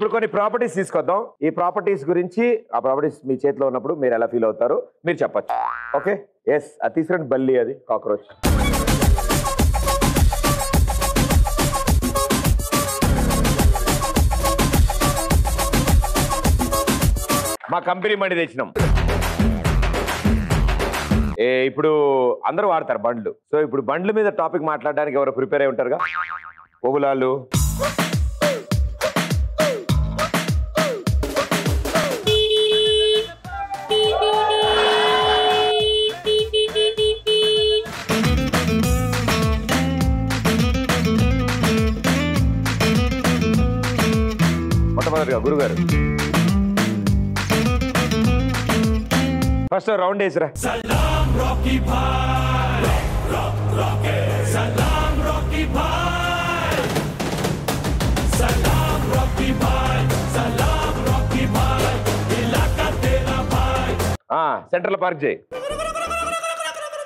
ఇప్పుడు కొన్ని ప్రాపర్టీస్ తీసుకొద్దాం. ఈ ప్రాపర్టీస్ గురించి, ఆ ప్రాపర్టీస్ మీ చేతిలో ఉన్నప్పుడు మీరు ఎలా ఫీల్ అవుతారు మీరు చెప్పచ్చు. Okay, yes. అది తీసుకురండి. బల్లి, అది కాక్రోచ్. మా కంపెనీ బండి తెచ్చినాం. ఇప్పుడు అందరూ వాడతారు బండ్లు. సో ఇప్పుడు బండ్ల మీద టాపిక్ మాట్లాడడానికి ఎవరు ప్రిపేర్ అయి ఉంటారుగా? పోగులాలు, మొట్టమొదటిగా గురుగారు ఫస్ట్ రౌండ్ వేసిరా. సలాం రాకీ భాయ్, సలాం రాకీ భాయ్, సలాం రాకీ భాయ్, సలాం రాకీ భాయ్, ఇలాకా తేరా భాయ్. సెంటర్ లో పార్క్ చేయి.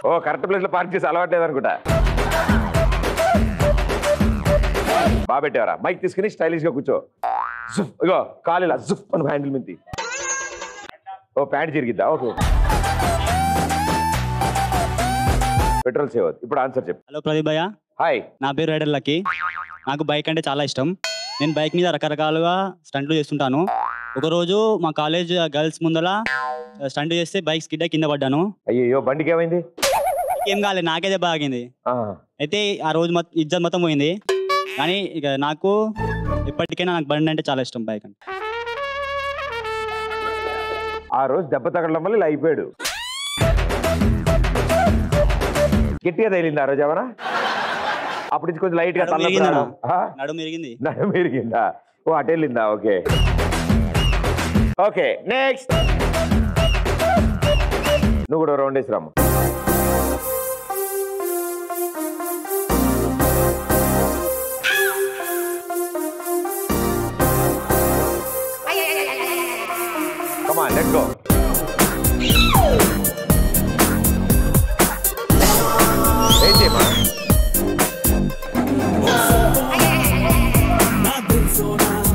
ఓ, కరెక్ట్ ప్లేస్ లో పార్క్ చేసి అలవాట్లేదు అనుకుంటా. బాగా పెట్టేవరా. మైక్ తీసుకుని స్టైలిష్ గా కూర్చో. జుఫ్, ఇగో కాలు ఇలా జుఫ్ అని హ్యాండిల్ మీద. ఓ, ప్యాంట్ చిరిగిద్దా? ఓకే. Petrol save. ఇప్పుడు ఆన్సర్ చెప్పు. హలో ప్రదీప్ భయ్య. హాయ్, నా పేరు రైడర్ లక్కీ. నాకు బైక్ అంటే చాలా ఇష్టం. నేను బైక్ మీద రకరకాలుగా స్టంట్లు చేస్తుంటాను. ఒకరోజు మా కాలేజ్ గర్ల్స్ ముందర స్టంట్ చేస్తే బైక్ స్కిడ్ కింద పడ్డాను. అయ్యో, బండికి ఏమైంది? ఏం కాలేదు, నాకే దెబ్బ ఆగింది. అయితే ఆ రోజు ఇజ్జత్ మొత్తం పోయింది. కానీ ఇక నాకు ఎప్పటికైనా నాకు బండి అంటే చాలా ఇష్టం, బైక్ అంటే. ఆ రోజు దెబ్బ తగలడం వల్ల ఇలా అయిపోయాడు. గట్టిగా తగిలింది ఆ రోజు ఏమన్నా? అప్పటి నుంచి కొంచెం లైట్ గా నడుము మెరిగింది. నడుము మెరిగిందా? ఓ, అటు వెళ్ళిందా? Okay okay, next. నువ్వు కూడా రౌండ్ వేసి రాము. Come on, let's go. ఏం చేయమా?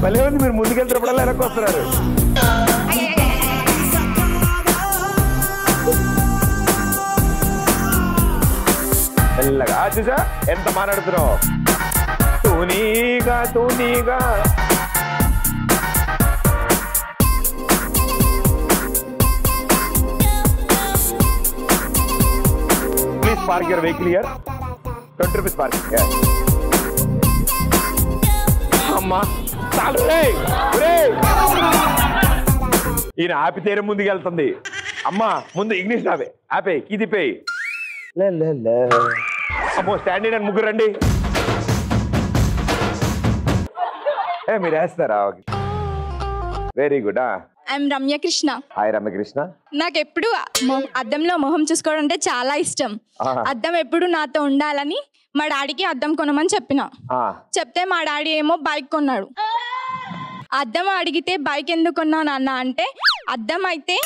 భలే ఉంది. మీరు ముందుకెళ్తున్నప్పుడల్లా వెనక్కి వస్తున్నారు. మెల్లగా చూసా ఎంత మాట్లాడుతున్నావు. తూనీగా తూనీగా. Park your vehicle here. 20 rupees parking. Yeah. అమ్మా చాలు రే. ఈయన ఆపితేనే ముందుకు వెళ్తుంది. అమ్మా ముందు ఇంగ్లీష్ ఆపే. ఆపే కిదిపే. అమ్మో, స్టాండింగ్ అని ముగ్గురు రండి. మీరు వేస్తారా? Very good. I'm Ramyakrishna. Hi Ramyakrishna. నాకు ఎప్పుడు అద్దంలో మొహం చూసుకోవడం అంటే చాలా ఇష్టం. అద్దం ఎప్పుడు నాతో ఉండాలని మా డాడీకి అద్దం కొనమని చెప్పిన. చెప్తే మా డాడీ ఏమో బైక్ కొన్నాడు. అద్దం అడిగితే బైక్ ఎందుకు కొన్నాను అన్న అంటే, అద్దం అయితే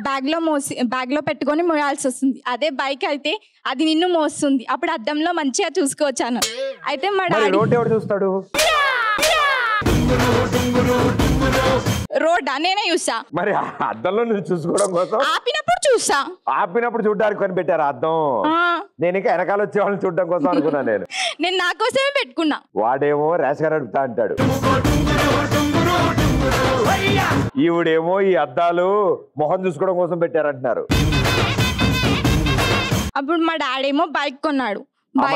బ్యాగ్ లో పెట్టుకొని మోయాల్సి వస్తుంది, అదే బైక్ అయితే అది నిన్ను మోస్తుంది, అప్పుడు అద్దంలో మంచిగా చూసుకోవచ్చాను. అయితే మా డాడీ చూస్తాడు. రోడ్ నేనే చూసా. మరి అద్దంలో నువ్వు చూసుకోవడం కోసం ఆపినప్పుడు చూసా. ఆపినప్పుడు చూడడానికి కొని పెట్టారు అద్దం. నేను ఇంకా వెనకాల వచ్చే వాళ్ళని చూడడం కోసం అనుకున్నా. నేను నా కోసమే పెట్టుకున్నా. వాడేమో ర్యాష్ గా నడుపుతా అంటాడు. ఈవిడేమో ఈ అద్దాలు మొహం చూసుకోవడం కోసం పెట్టారంటున్నారు. అప్పుడు మా డాడీ ఏమో బైక్ కొన్నాడు.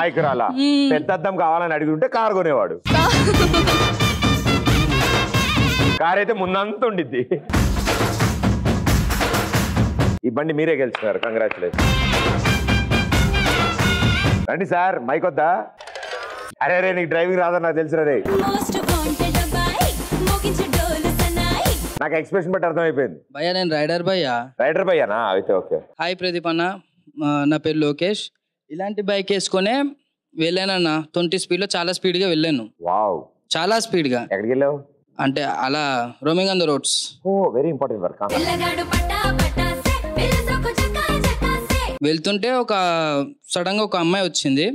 బైక్ రాలా? పెద్ద అద్దం కావాలని అడుగుతుంటే కారు కొనేవాడు. కార్ అయితే ముందంతా ఉండిద్ది. ఈ బండి మీరే గెలిచినారు. కంగ్రాచులేషన్. రండి సార్, మైక్ వద్దా? అరే రే, నీకు డ్రైవింగ్ రాదని నాకు తెలుసు రే. నాకు ఎక్స్ప్రెషన్ బట్టి అర్థమైపోయింది. భయ్యా నేను రైడర్ భయ్యా. రైడర్ భయ్యానా? అయితే ఓకే. హాయ్ ప్రదీప్ అన్న, నా పేరు లోకేష్. ఇలాంటి బైక్ వేసుకునే వెళ్ళానన్న. 20 స్పీడ్లో చాలా స్పీడ్గా వెళ్ళాను. వావ్, చాలా స్పీడ్గా. ఎక్కడికి వెళ్ళావు? అంటే అలా roaming on the roads. Oh, very important work. వెళ్తుంటే ఒక సడన్ గా ఒక అమ్మాయి వచ్చింది.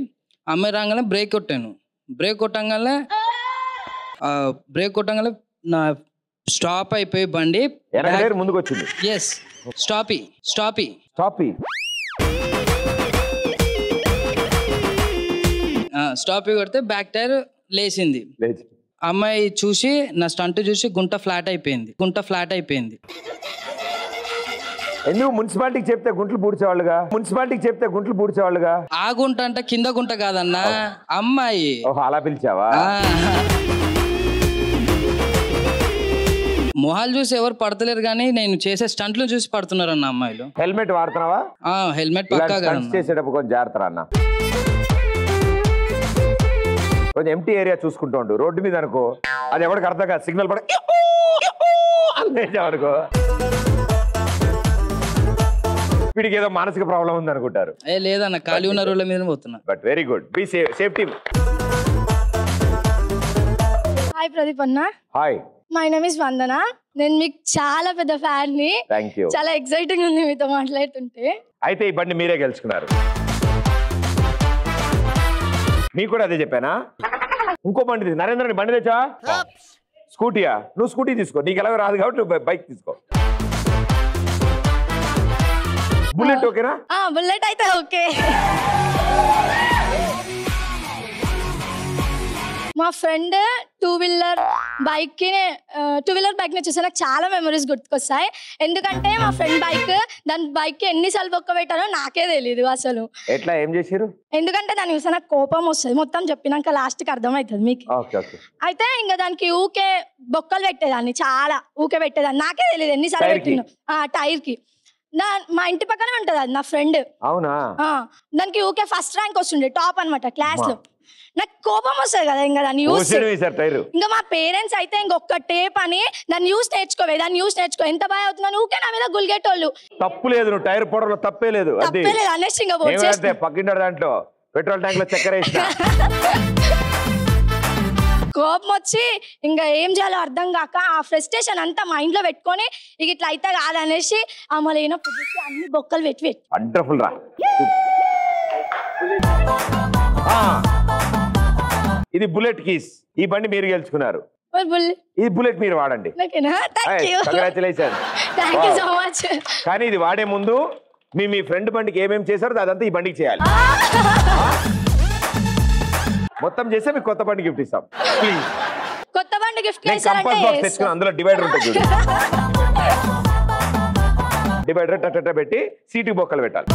అమ్మాయి రాగానే బ్రేక్ కొట్టాను. బ్రేక్ కొట్టంగానే నా స్టాప్ అయిపోయి బండి వెనక టైర్ ముందుకు వచ్చింది. ఎస్ స్టాపీ స్టాపీ స్టాపీ స్టాపీ కొడితే బ్యాక్ టైర్ లేచింది. లేచి అమ్మాయి చూసి నా స్టంట్ చూసి గుంట ఫ్లాట్ అయిపోయింది. ఎందుకు మున్సిపాలిటీకి చెప్తే గుంట్లు పూడ్చేవాళ్ళుగా ఆ గుంట అంటే కింద గుంట కాదన్నా, అమ్మాయి. ఓహో అలా పిలిచావా? మొహాలు చూసి ఎవరు పడతలేరు కానీ నేను చేసే స్టంట్లు చూసి పడుతున్నారు అన్న అమ్మాయిలు. హెల్మెట్ వాడుతున్నావా? హెల్మెట్ పక్కా చేసేటప్పుడు కొంచెం జాగ్రత్త అన్న. కొంచెం ఎంటీ ఏరియా చూసుకుంటూ ఉండు. రోడ్డు మీద అనుకో అది ఎవరికి అర్థం కాదు, సిగ్నల్ పడ అనుకో వీడికి ఏదో మానసిక ప్రాబ్లం ఉంది అనుకుంటారు. లేదన్న ఖాళీ ఉన్న రోడ్ల మీద పోతున్నా. But very good, be safety. Hi Pradeep అన్న. Hi, my name is Vandana. నేను మీకు చాలా పెద్ద ఫ్యాన్ ని. థాంక్యూ. చాలా ఎక్సైటింగ్ ఉంది మీతో మాట్లాడుతుంటే. అయితే ఈ బండి మీరే గెలుచుకున్నారు. మీకు కూడా అదే చెప్పానా? ఇంకో బండి నరేంద్ర బండి తెచ్చా. స్కూటీయా? నువ్వు స్కూటీ తీసుకో, నీకు ఎలాగో రాదు కాబట్టి నువ్వు బైక్ తీసుకో. బుల్లెట్ ఓకేనా? బుల్లెట్ అయితే ఓకే. మా ఫ్రెండ్ టూ వీలర్ బైక్ ని చూస్తే నాకు చాలా మెమరీస్ గుర్తుకొస్తాయి. ఎందుకంటే మా ఫ్రెండ్ దాని బైక్ కి ఎన్నిసార్లు బొక్క పెట్టానో నాకే తెలియదు అసలు. ఎట్లా ఏం చేశారు? ఎందుకంటే దాని చూస్తే నాకు కోపం వస్తుంది. మొత్తం చెప్పినాక లాస్ట్ కి అర్థమవుతుంది మీకు. అయితే ఇంకా దానికి ఊకే బొక్కలు పెట్టేదాన్ని, చాలా ఊకే పెట్టేదాన్ని. నాకే తెలియదు ఎన్నిసార్లు పెట్టిన టైర్ కి. మా ఇంటి పక్కనే ఉంటది అది నా ఫ్రెండ్. అవునా? దానికి ఊకే ఫస్ట్ ర్యాంక్ వస్తుండే, టాప్ అనమాట క్లాస్ లో. నాకు కోపం వస్తుంది కదా ఇంకా దాన్ని యూస్. ఇంకా మా పేరెంట్స్ అయితే ఇంకొక టేప్ అని దాన్ని యూస్ నేర్చుకో ఎంత బాగా అవుతుందని ఊకే నా మీద గుల్గేటోళ్ళు. తప్పు లేదు, నువ్వు టైర్ పొడవలో తప్పే లేదు అనేసి ఇంకా పక్కింటి దాంట్లో పెట్రోల్ ట్యాంక్ లో చక్కెర వేసిన. కోపం వచ్చి ఇంకా ఏం చేయాలో అర్థం కాక ఆ ఫ్రస్ట్రేషన్ అంతా మైండ్ లో పెట్టుకొని ఇక ఇట్లా అయితే కాదనేసి అమ్మలేనో పుట్టి అన్ని బొక్కలు పెట్టి వండర్ఫుల్ రా. ఇది బుల్లెట్ కీస్. ఈ బండి మీరు గెలుచుకున్నారు. ఈ బుల్లెట్ మీరు వాడండి. కానీ ఇది వాడే ముందు మీ ఫ్రెండ్ బండికి ఏమేమి చేశారో అదంతా ఈ బండికి చేయాలి. మొత్తం చేస్తే మీకు కొత్త బండి గిఫ్ట్ ఇస్తాం. ప్లీజ్ కొత్త బండి గిఫ్ట్ తెచ్చుకుని అందులో డివైడర్ ఉంటుంది. డివైడర్ టట పెట్టి సీటు బొక్కలు పెట్టాలి.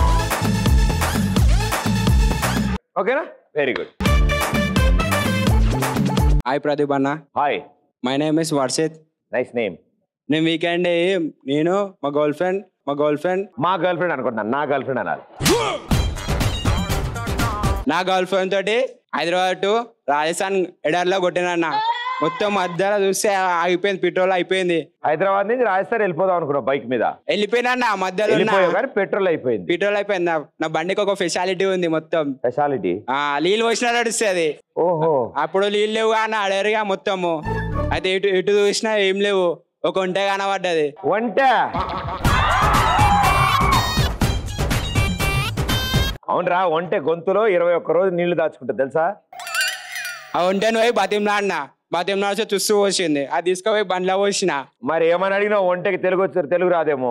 ఓకేనా? Very good. హాయ్ ప్రదీప్ అన్న. Hi, my name is Varshith. Nice name. నేను వీకెండ్ నేను మా గర్ల్ ఫ్రెండ్ అనుకుంటున్నాను. నా గర్ల్ ఫ్రెండ్ అనాలి. నా గర్ల్ ఫ్రెండ్ తోటి హైదరాబాద్ టు రాజస్థాన్ ఎడార్లో కొట్టినన్న. మొత్తం మధ్యలో చూస్తే ఆగిపోయింది, పెట్రోల్ అయిపోయింది. హైదరాబాద్ నుంచి రాజస్థాన్ వెళ్ళిపోదాం అనుకున్నా బైక్ మీద. వెళ్ళిపోయినా మధ్యలో పెట్రోల్ అయిపోయింది. నా బండికి ఒక ఫెసిలిటీ ఉంది. మొత్తం ఫెసిలిటీ నీళ్ళు వచ్చినా నడుస్తుంది. ఓహో, అప్పుడు నీళ్ళు లేవు కానీ అడరుగా మొత్తము. అయితే ఎటు చూసినా ఏం లేవు, ఒక ఒంటె కనబడ్డది. ఒంటె? అవునరా, ఒంటె గొంతులో 21 రోజు నీళ్లు దాచుకుంటుంది తెలుసా? ఆ ఒంటెను పోయి బతిమలాడితే తుస్సు పోసింది. అది తీసుకుపోయి బండ్లో పోసిన. మరి ఏమని అడిగినా ఒంటెకి తెలుగు రాదేమో.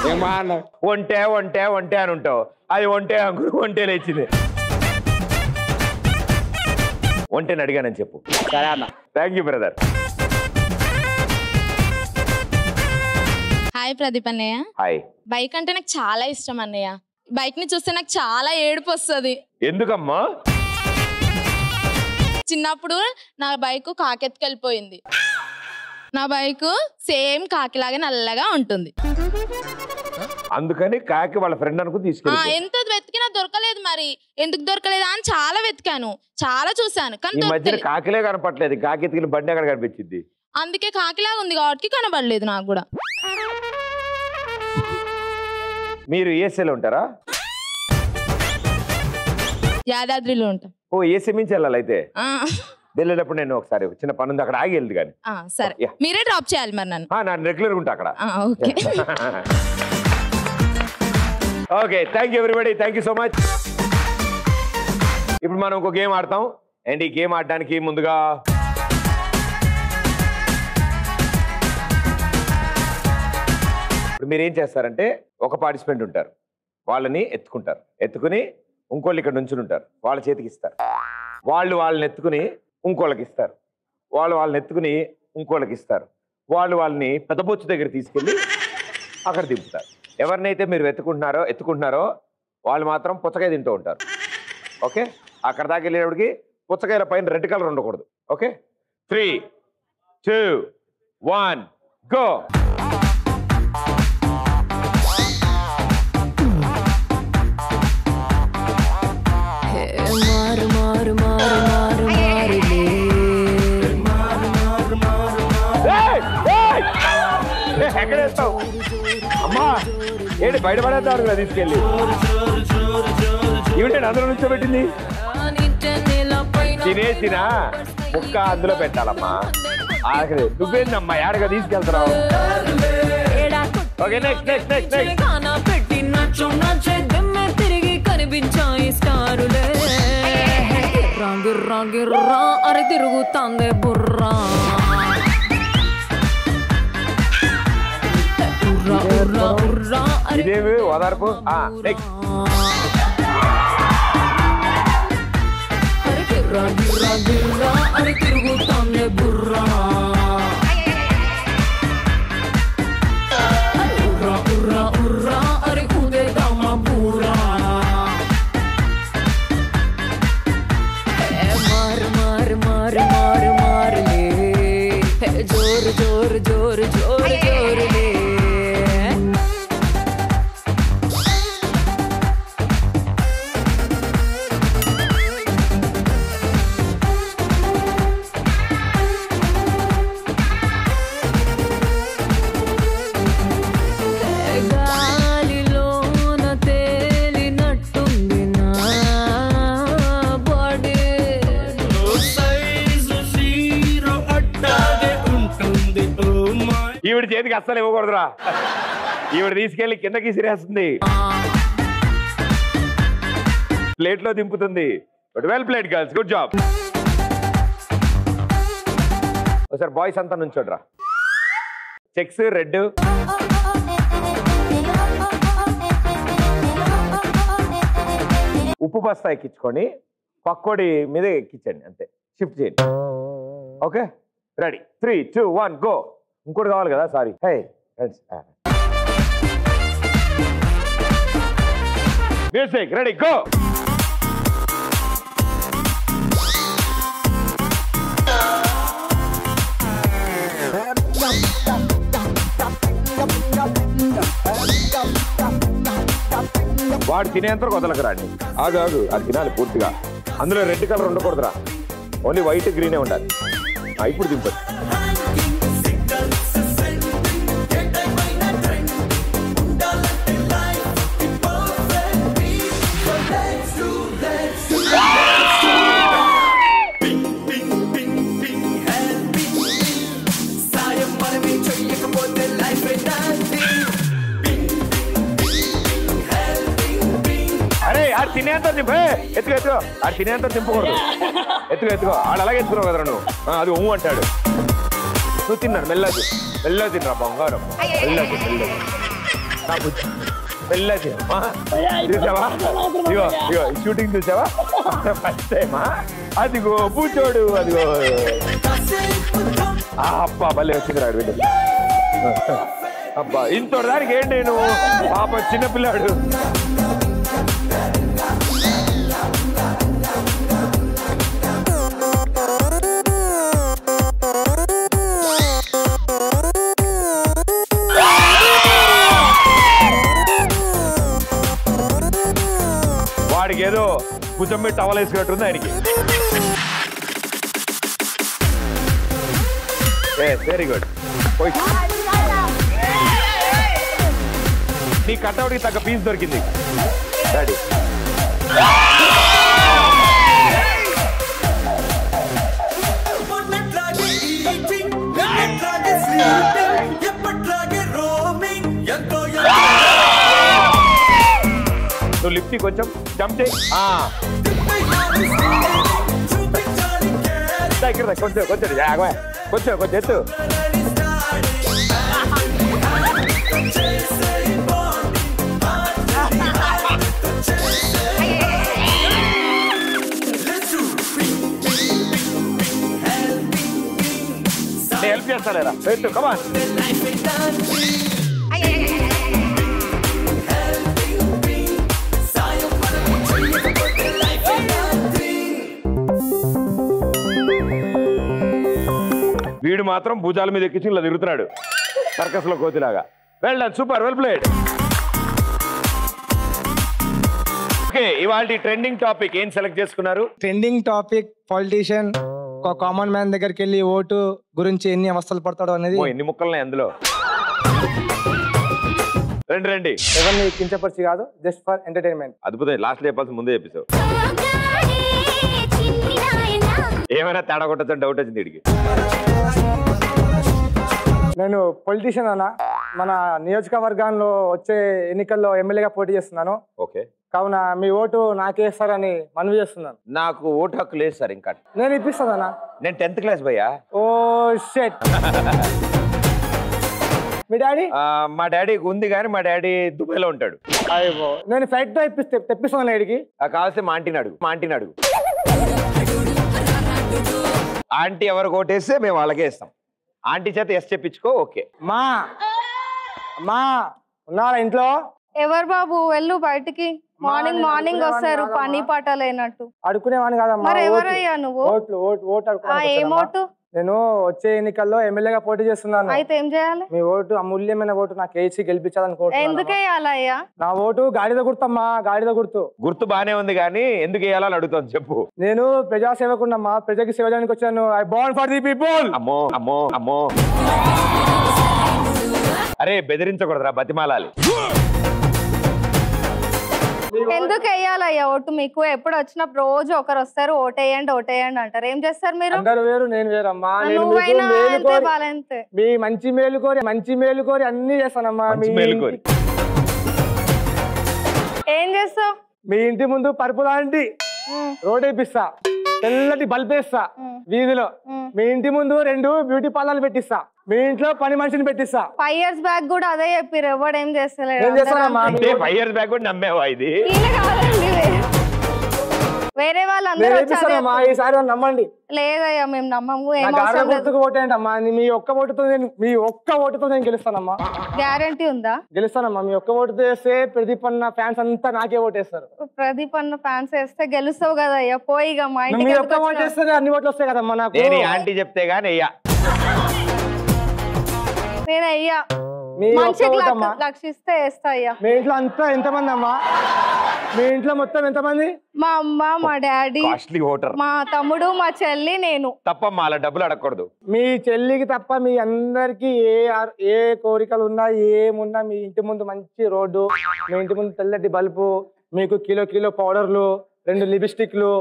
ఏమన్నా ఒంటె ఒంటె ఒంటె అని ఉంటావు. అది ఒంటె ఒంటె లేచింది. ఒంటెని అడిగానని చెప్పు. సరే అన్న. Thank you brother. Hi Pradeep అన్నయ్య. హాయ్. బైక్ అంటే నాకు చాలా ఇష్టం అన్నయ్య. బైక్ ని చూస్తే నాకు చాలా ఏడుపు వస్తుంది. ఎందుకమ్మా? చిన్నప్పుడు నా బైక్ కాకెత్తుకెళ్ళిపోయింది. నా బైక్ సేమ్ కాకిలాగే నల్లగా ఉంటుంది. అందుకని కాకి వాళ్ళ ఫ్రెండ్ అనుకుని తీసుకెళ్ళి ఎంత వెతికినా దొరకలేదు. మరి ఎందుకు దొరకలేదా అని చాలా వెతికాను, చాలా చూసాను, కానీ కాకిలే కనపట్లేదు. కాకి ఎత్తుకెళ్ళి బండి ఎక్కడ కనిపించింది? అందుకే కాకిలాగా ఉంది కాబట్టి కనబడలేదు నాకు కూడా. మీరు ఏసీలో ఉంటారా? యాదాద్రిలో ఉంటాం. ఓ, ఏసీ మించి వెళ్ళాలి. అయితే వెళ్ళేటప్పుడు నేను ఒకసారి చిన్న పని ఉంది, అక్కడ ఆగి వెళ్దు. కానీ సరే, మీరే డ్రాప్ చేయాలి మరి నన్ను. నేను రెగ్యులర్ ఉంటా అక్కడ. Okay okay, thank you everybody. Thank you so much. ఇప్పుడు మనం ఒక గేమ్ ఆడతాం. అండ్ ఈ గేమ్ ఆడడానికి ముందుగా ఇప్పుడు మీరు ఏం చేస్తారంటే ఒక పార్టిసిపెంట్ ఉంటారు, వాళ్ళని ఎత్తుకుంటారు, ఎత్తుకుని ఇంకోళ్ళు ఇక్కడ నుంచి ఉంటారు, వాళ్ళ చేతికి ఇస్తారు, వాళ్ళని ఎత్తుకుని ఇంకోళ్ళకి ఇస్తారు, వాళ్ళని ఎత్తుకుని ఇంకోళ్ళకి ఇస్తారు, వాళ్ళని పెద్దబొచ్చు దగ్గర తీసుకెళ్ళి అక్కడ దింపుతారు. ఎవరినైతే మీరు ఎత్తుకుంటున్నారో వాళ్ళు మాత్రం పుచ్చకాయ తింటూ ఉంటారు. ఓకే, అక్కడ దాకా వెళ్ళేటప్పటికి పుచ్చకాయల పైన రెడ్ కలర్ ఉండకూడదు. Okay, 3, 2, 1 go. ఎక్కడేస్తావు అమ్మా? ఏంటి బయట పడేద్దాం కదా తీసుకెళ్ళి? ఏమిటంటే అందులో నుంచో పెట్టింది, తినేసినా ముక్క అందులో పెట్టాలమ్మా. నువ్వేందమ్మా ఏడగా తీసుకెళ్తున్నావు? ఓకే, నెక్స్ట్ నెక్స్ట్ నెక్స్ట్ తిరిగి కనిపించాయి స్టారులే, గిర్రా అరే తిరుగుతాందే బుర్రా, ఇదేమి ఓదార్పు. నెక్స్ట్ అరే తిరుగుతాందే బుర్రా, అరే కుదేదామా బుర్రా, మారలే జోరు జోరు జోరు జోరు జోరులే. ఈవిడ చేతికి అస్సలు ఇవ్వకూడదురా, ఈవిడ తీసుకెళ్లి కిందకి సిరేస్తుంది, ప్లేట్ లో దింపుతుంది. Well played girls, good job. ఒకసారి బాయ్స్ అంతా నుంచోడ్రా. చెక్స్ రెడ్, ఉప్పు బస్తా ఎక్కించుకొని పక్కోడి మీద ఎక్కించండి, అంతే షిఫ్ట్ చేయండి. Okay, ready, 3, 2, 1 go. ఇంకోటి కావాలి కదా, సారీ. హే మ్యూజిక్ రెడీ గో. వాడు తినేంత వదలకు రాండి. ఆగు అది తినాలి పూర్తిగా. అందులో రెడ్ కలర్ ఉండకూడదురా, ఓన్లీ వైట్ గ్రీనే ఉండాలి. ఇప్పుడు దింపదు. తినేంత దింపు, ఎత్తుకో. ఆడు తినేంత దింపకూడదు, ఎత్తుకో. ఆడు అలాగే ఎత్తుకున్నావు కదరా నువ్వు, అది ఊ అంటాడు. నువ్వు తిన్నాడు మెల్లది తినరా బంగారం, మెల్ల తినమ్మా. చూసావా, ఇగో షూటింగ్ చూసావా ఫస్ట్ టైమా? అదిగో పూచోడు, అదిగో. అబ్బా భలే వచ్చింది రాడు వీడు. అబ్బా ఇంతోటి దానికి ఏంటి నువ్వు పాప చిన్నపిల్లాడు. వాడికి ఏదో భుజం మీద టవల్ వేసుకున్నట్టుంది ఆయనకి. Very good. నీ కట్అవుట్కి తగ్గ పీస్ దొరికింది. రెడీ. నువ్వు లిఫ్ట్ కొంచెం జంప్ చేయి. ఇక్కడ కొంచెం కొంచెం ఎత్తు. హెల్ప్ చేస్తారా పెట్టు కమాన్. వీడు మాత్రం భుజాల మీద ఎక్కించి ఇలా తిరుగుతున్నాడు సర్కస్ లో కోతిలాగా. Well done, super, well played. Okay, ఇవాళ ట్రెండింగ్ టాపిక్ ఏం సెలెక్ట్ చేసుకున్నారు? ట్రెండింగ్ టాపిక్ పొలిటీషియన్ ఒక కామన్ మ్యాన్ దగ్గరికి వెళ్ళి ఓటు గురించి ఎన్ని అవస్థలు పడతాడో అనేది. ఎన్ని ముక్కలున్నాయి అందులో? రండి రండి. ఎవరిని కించపరిచి కాదు, జస్ట్ ఫర్ ఎంటర్టైన్మెంట్. అద్భుతం, లాస్ట్ లో చెప్పాల్సి ముందే చెప్పేసావు. ఏమైనా తేడా కొట్టచ్చు డౌట్ వచ్చింది వీడికి. నేను పొలిటీషియన్ అన్న, మన నియోజకవర్గంలో వచ్చే ఎన్నికల్లో ఎమ్మెల్యేగా పోటీ చేస్తున్నాను. ఓకే, కావున మీ ఓటు నాకేస్తారని మనవి చేస్తున్నాను. నాకు ఓటు హక్కు లేదు సార్ ఇంకా. నేను ఇప్పిస్తానన్నా. నేను 10th క్లాస్ భయ్యా. ఓ షెట్. మీ డాడీ? మా డాడీకి ఉంది కానీ మా డాడీ దుబాయ్ లో ఉంటాడు. అయ్యో, నేను ఫ్లైట్ లో తెప్పిస్తాను డాడీకి. కావాల్సి మా ఆంటీని అడుగు. ఆంటీ ఎవరు ఓటేస్తే మేము వాళ్ళకే ఇస్తాం. ఆంటీ చేత ఎస్ చెప్పించుకో. ఓకే. మా ఉన్నారా ఇంట్లో? ఎవరు బాబు, వెళ్ళు బయటికి. మార్నింగ్ వస్తారు పని పాట లేనట్టు. అడుకునేవాని కాదమ్మా. మరి ఎవరయ్యా నువ్వు? ఓటు ఏం ఓటు? నేను వచ్చే ఎన్నికల్లో ఎమ్మెల్యేగా పోటీ చేస్తున్నాను. అయితే ఏం చేయాలి? మీ ఓటు, అమూల్యమైన ఓటు నాకు వేసి గెలిపించాలనుకుంటున్నాను. ఎందుకు వేయాలయ్యా? నా ఓటు గాడిద గుర్తమ్మా, గాడిద గుర్తు. గుర్తు బానే ఉంది కానీ ఎందుకు వేయాలని అడుగుతాను చెప్పు. నేను ప్రజాసేవకున్నమ్మా, ప్రజకి సేవ చేయడానికి వచ్చాను. I Born for the people. అమ్మో అరే బెదిరించకూడదురా, బతిమాలాలి. ఎందుకు వేయాలయ్యా ఓటు? మీకు ఎప్పుడు వచ్చినప్పుడు రోజు ఒకరు వస్తారు, ఓటేయండి అంటారు. ఏం చేస్తారు మీరు? అందరు వేరు, నేను వేరమ్మా. మీ మంచి మేలు కోరి అన్ని చేస్తానమ్మా. ఏం చేస్తావు? మీ ఇంటి ముందు పరుపు లాంటి రోడ్ వేపిస్తా, తెల్లటి బల్బ్ వేస్తా వీధిలో. మీ ఇంటి ముందు 2 బ్యూటీ పార్లర్లు పెట్టిస్తా. మీ ఇంట్లో పని మనిషిని పెట్టిస్తా. 5 years బ్యాక్ కూడా అదే చెప్పారు, ఎవడు ఏం చేస్తలేడు. 5 years బ్యాక్ కూడా నమ్మేవా? ఇది వేరే వాళ్ళందరూ ఈసారి నమ్మండి. లేదయ్యా, మేము నమ్మము. ఓటేంటమ్మా, మీ ఒక్క ఓటుతో నేను గెలుస్తానమ్మా. గ్యారంటీ ఉందా? గెలుస్తానమ్మా. మీ ఒక్క ఓటుతో వేస్తే ప్రదీప్ అన్న ఫ్యాన్స్ అంతా నాకే ఓటేస్తారు. ప్రదీప్ అన్న ఫ్యాన్స్ వేస్తే గెలుస్తావు కదా అయ్యా. పోయిగా మా ఇంటికి. మీ ఒక్క ఓటు వేస్తే అన్ని ఓట్లు వస్తాయి కదమ్మా నాకు. ఆంటీ చెప్తే గానీ అయ్యా నేను అయ్యా లక్షిస్తే వేస్తా అయ్యా. మీ ఇంట్లో అంతా ఎంతమంది అమ్మా? మీ ఇంట్లో మొత్తం ఎంతమంది? మా అమ్మ, మా డాడీ, మా తమ్ముడు, మా చెల్లి, నేను. తప్పమ్మా, అలా డబ్బులు అడగకూడదు. మీ చెల్లికి తప్ప మీ అందరికి ఏ కోరికలు ఉన్నా ఏమున్నా, మీ ఇంటి ముందు మంచి రోడ్డు, మీ ఇంటి ముందు తెల్లటి బల్బు, మీకు కిలో పౌడర్లు, 2 లిప్స్టిక్లు,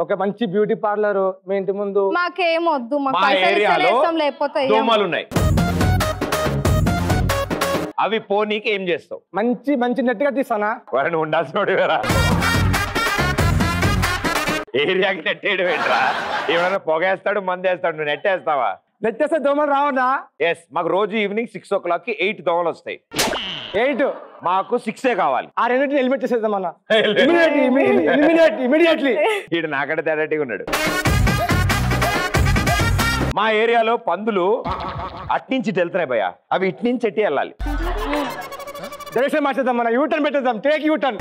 ఒక మంచి బ్యూటీ పార్లర్ మీ ఇంటి ముందు. మాకేమొద్దు, లేకపోతే దోమలున్నాయి, అవి పోనీకి ఏం చేస్తావు? మంచి నెట్ కట్టిస్తానా? వారిని ఉండాల్సిన ఏరియాకి నెట్టేయడం ఏంట్రా? ఏమైనా పొగేస్తాడు, మందేస్తాడు, నువ్వు నెట్టేస్తావా? నెట్టేస్తే దోమలు రావడా? ఎస్, మాకు రోజు ఈవినింగ్ 6 o'clock 8 దోమలు వస్తాయి. 8? మాకు 6 కావాలి. ఆ రెండింటిని హెల్మెట్ చేసేద్దామన్నా. వీడు నాకంటే తేడాటిగా ఉన్నాడు. మా ఏరియాలో పందులు అట్నుంచి వెళ్తున్నాయి భయ్యా, అవి ఇట్నుంచి ఎట్టి వెళ్ళాలి. డైరెక్షన్ మార్చేద్దాం, మన యూటర్న్ పెట్టేద్దాం. Take U turn.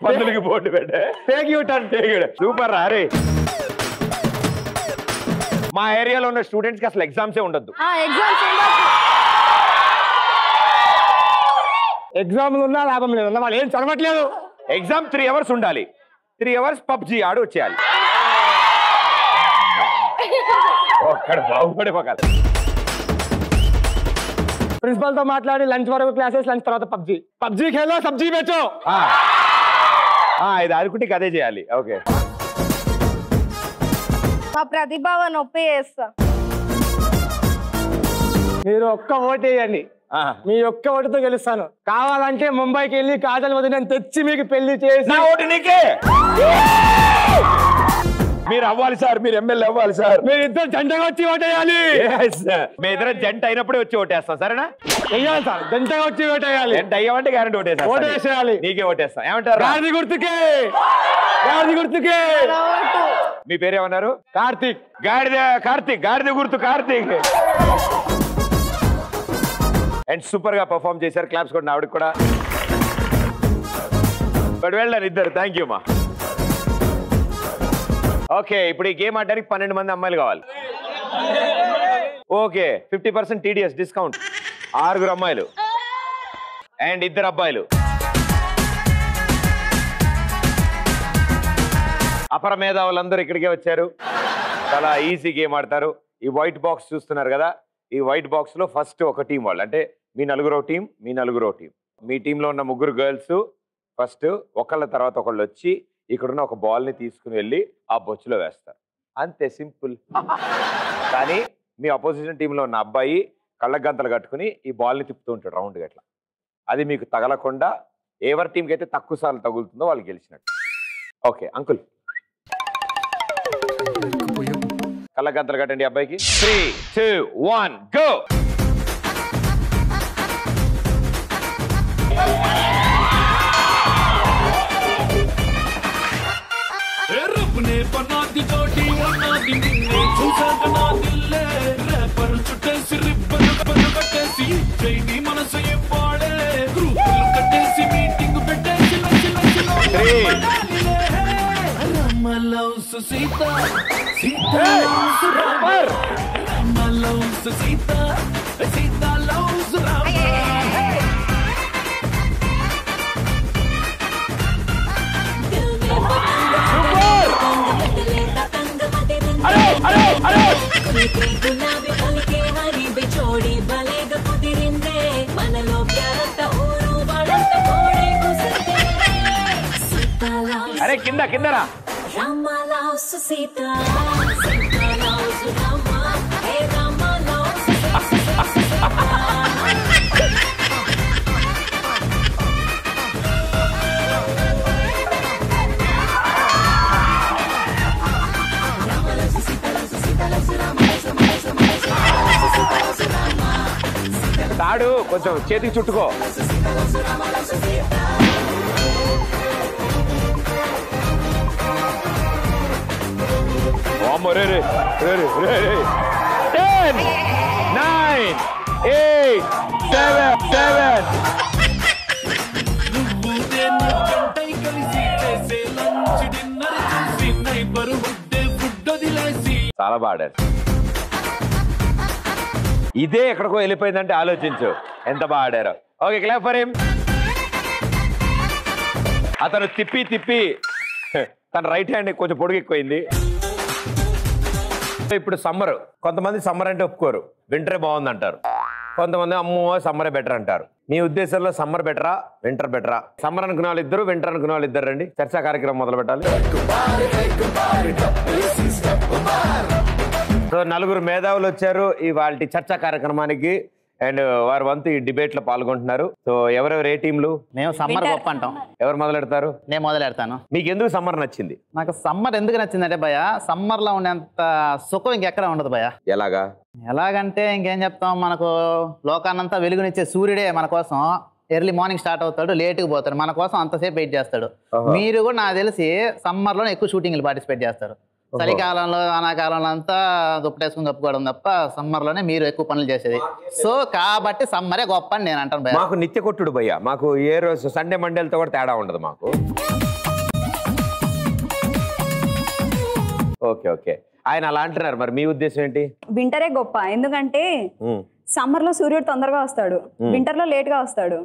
పందులకి బోర్డు పెట్టే టేక్ యూటర్న్. సూపర్ రే. మా ఏరియాలో ఉన్న స్టూడెంట్స్ కి అసలు ఎగ్జామ్సే ఉండొద్దు. ఎగ్జామ్లు ఉన్నా లాభం లేదు, వాళ్ళు ఏం చదవట్లేదు. ఎగ్జామ్ 3 hours ఉండాలి. 3 hours పబ్జి ఆడి వచ్చేయాలి. ఒక్కడ బాగుపడే పకాలి. ప్రిన్సిపల్ తో మాట్లాడి లంచ్ వరకు క్లాసెస్, లంచ్ తర్వాత పబ్జి ఖేలో సబ్జీ బెచో. ఇది అనుకుంటే అదే చేయాలి. ఓకే, మా ప్రతిభావ నొప్పి చేస్తా. మీరు ఒక్క ఓటు వేయండి, మీ ఒక్క ఓటుతో గెలుస్తాను. కావాలంటే ముంబైకి వెళ్ళి కాజల్ వదిన తెచ్చి మీకు పెళ్లి చేసి. నా ఓటు నీకే. మీరు అవ్వాలి సార్, మీరు ఎమ్మెల్యే అవ్వాలి సార్. మీరు ఇద్దరు జంటగా వచ్చి ఓటేయాలి. మీ ఇద్దరు జంట అయినప్పుడే వచ్చి ఓటేస్తాం, సరేనా? వెయ్యాలి సార్, జంటగా వచ్చి ఓటేయాలి. జంట అయ్యామంటే గ్యారెంటీ ఓటేసేయాలి. నీకే ఓటేస్తాం. ఏమంటారు? గాడిద గుర్తుకే, గాడిద గుర్తుకే. మీ పేరేమన్నారు? కార్తీక్. గాడిద గుర్తు కార్తీక్. అండ్ సూపర్ గా పర్ఫార్మ్ చేశారు. క్లాప్స్ కూడా ఆవిడకి కూడా. బట్ వెళ్ళాను ఇద్దరు. థ్యాంక్ యూ మా. ఓకే, ఇప్పుడు ఈ గేమ్ ఆడడానికి 12 మంది అమ్మాయిలు కావాలి. Okay, 50% TDS discount. 6 అమ్మాయిలు అండ్ 2 అబ్బాయిలు. అపర మేధావులందరూ ఇక్కడికే వచ్చారు. చాలా ఈజీ గేమ్ ఆడతారు. ఈ వైట్ బాక్స్ చూస్తున్నారు కదా, ఈ వైట్ బాక్స్ లో ఫస్ట్ ఒక టీం వాళ్ళు, అంటే మీ నలుగురో టీం, మీ నలుగురో టీం. మీ టీంలో ఉన్న 3 గర్ల్స్ ఫస్ట్ ఒకళ్ళ తర్వాత ఒకళ్ళు వచ్చి ఇక్కడున్న ఒక బాల్ ని తీసుకుని వెళ్ళి ఆ బొచ్చులో వేస్తారు. అంతే, సింపుల్. కానీ మీ అపోజిషన్ టీంలో ఉన్న అబ్బాయి కళ్ళ గంతలు కట్టుకుని ఈ బాల్ ని తిప్పుతూ ఉంటాడు రౌండ్గా ఎట్లా. అది మీకు తగలకుండా ఎవరి టీంకి అయితే తక్కువ సార్లు తగులుతుందో వాళ్ళు గెలిచినట్టు. ఓకే అంకుల్, కళ్ళ గంతలు కట్టండి అబ్బాయికి. 3, 2, 1 గో. అరే కింద కిందరా. తాడు కొంచెం చేతికి చుట్టుకో. రే రే రే రే రే. 10, 9, 8, 7. చాలా బాడారు. ఇదే ఎక్కడికో వెళ్ళిపోయిందంటే ఆలోచించు ఎంత బాగా ఆడారో. Okay, clap for him. అతను తిప్పి తన రైట్ హ్యాండ్ కొంచెం పొడుగు ఎక్కువైంది. ఇప్పుడు సమ్మర్, కొంతమంది సమ్మర్ అంటే ఒప్పుకోరు, వింటరే బాగుంది అంటారు. కొంతమంది అమ్మో సమ్మరే బెటర్ అంటారు. మీ ఉద్దేశంలో సమ్మర్ బెటరా, వింటర్ బెటరా? సమ్మర్ అనుకునే వాళ్ళు ఇద్దరు, వింటర్ అనుకునే వాళ్ళు ఇద్దరు రండి. చర్చా కార్యక్రమం మొదలు పెట్టాలి. సో 4 మేధావులు వచ్చారు ఇవాళ చర్చా కార్యక్రమానికి. అండ్ వారి వంతు ఈ డిబేట్ లో పాల్గొంటున్నారు. సో ఎవరెవరు ఏ టీంలు? మేము సమ్మర్ గొప్ప అంటాం. ఎవరు మొదలెడతారు? నేను మొదలెడతాను. మీకు ఎందుకు సమ్మర్ నచ్చింది? నాకు సమ్మర్ ఎందుకు నచ్చిందంటే భయ, సమ్మర్ లో ఉండేంత సుఖం ఇంకెక్కడ ఉండదు భయ. ఎలాగంటే ఇంకేం చెప్తాం, మనకు లోకాన్నంతా వెలుగునిచ్చే సూర్యుడే మన కోసం ఎర్లీ మార్నింగ్ స్టార్ట్ అవుతాడు, లేట్గా పోతాడు, మన కోసం అంతసేపు వెయిట్ చేస్తాడు. మీరు కూడా నాకు తెలిసి సమ్మర్ లో ఎక్కువ షూటింగ్లు పార్టిసిపేట్ చేస్తారు. చలికాలంలో వానాకాలంలో అంతా దుప్పటేసుకుని కప్పుకోవడం తప్ప సమ్మర్ లోనే మీరు ఎక్కువ పనులు చేసేది. సో కాబట్టి సమ్మరే గొప్ప అని నేను అంటాను భయ్యా. మాకు నిత్య కొట్టుడు భయ్యా, మాకు ఏ రోజు సండే మండేలతో కూడా తేడా ఉండదు మాకు. ఓకే ఓకే, ఆయన అలా అంటున్నారు, మరి మీ ఉద్దేశం ఏంటి? వింటరే గొప్ప, ఎందుకంటే సమ్మర్ లో సూర్యుడు తొందరగా వస్తాడు, వింటర్ లో లేట్ గా వస్తాడు.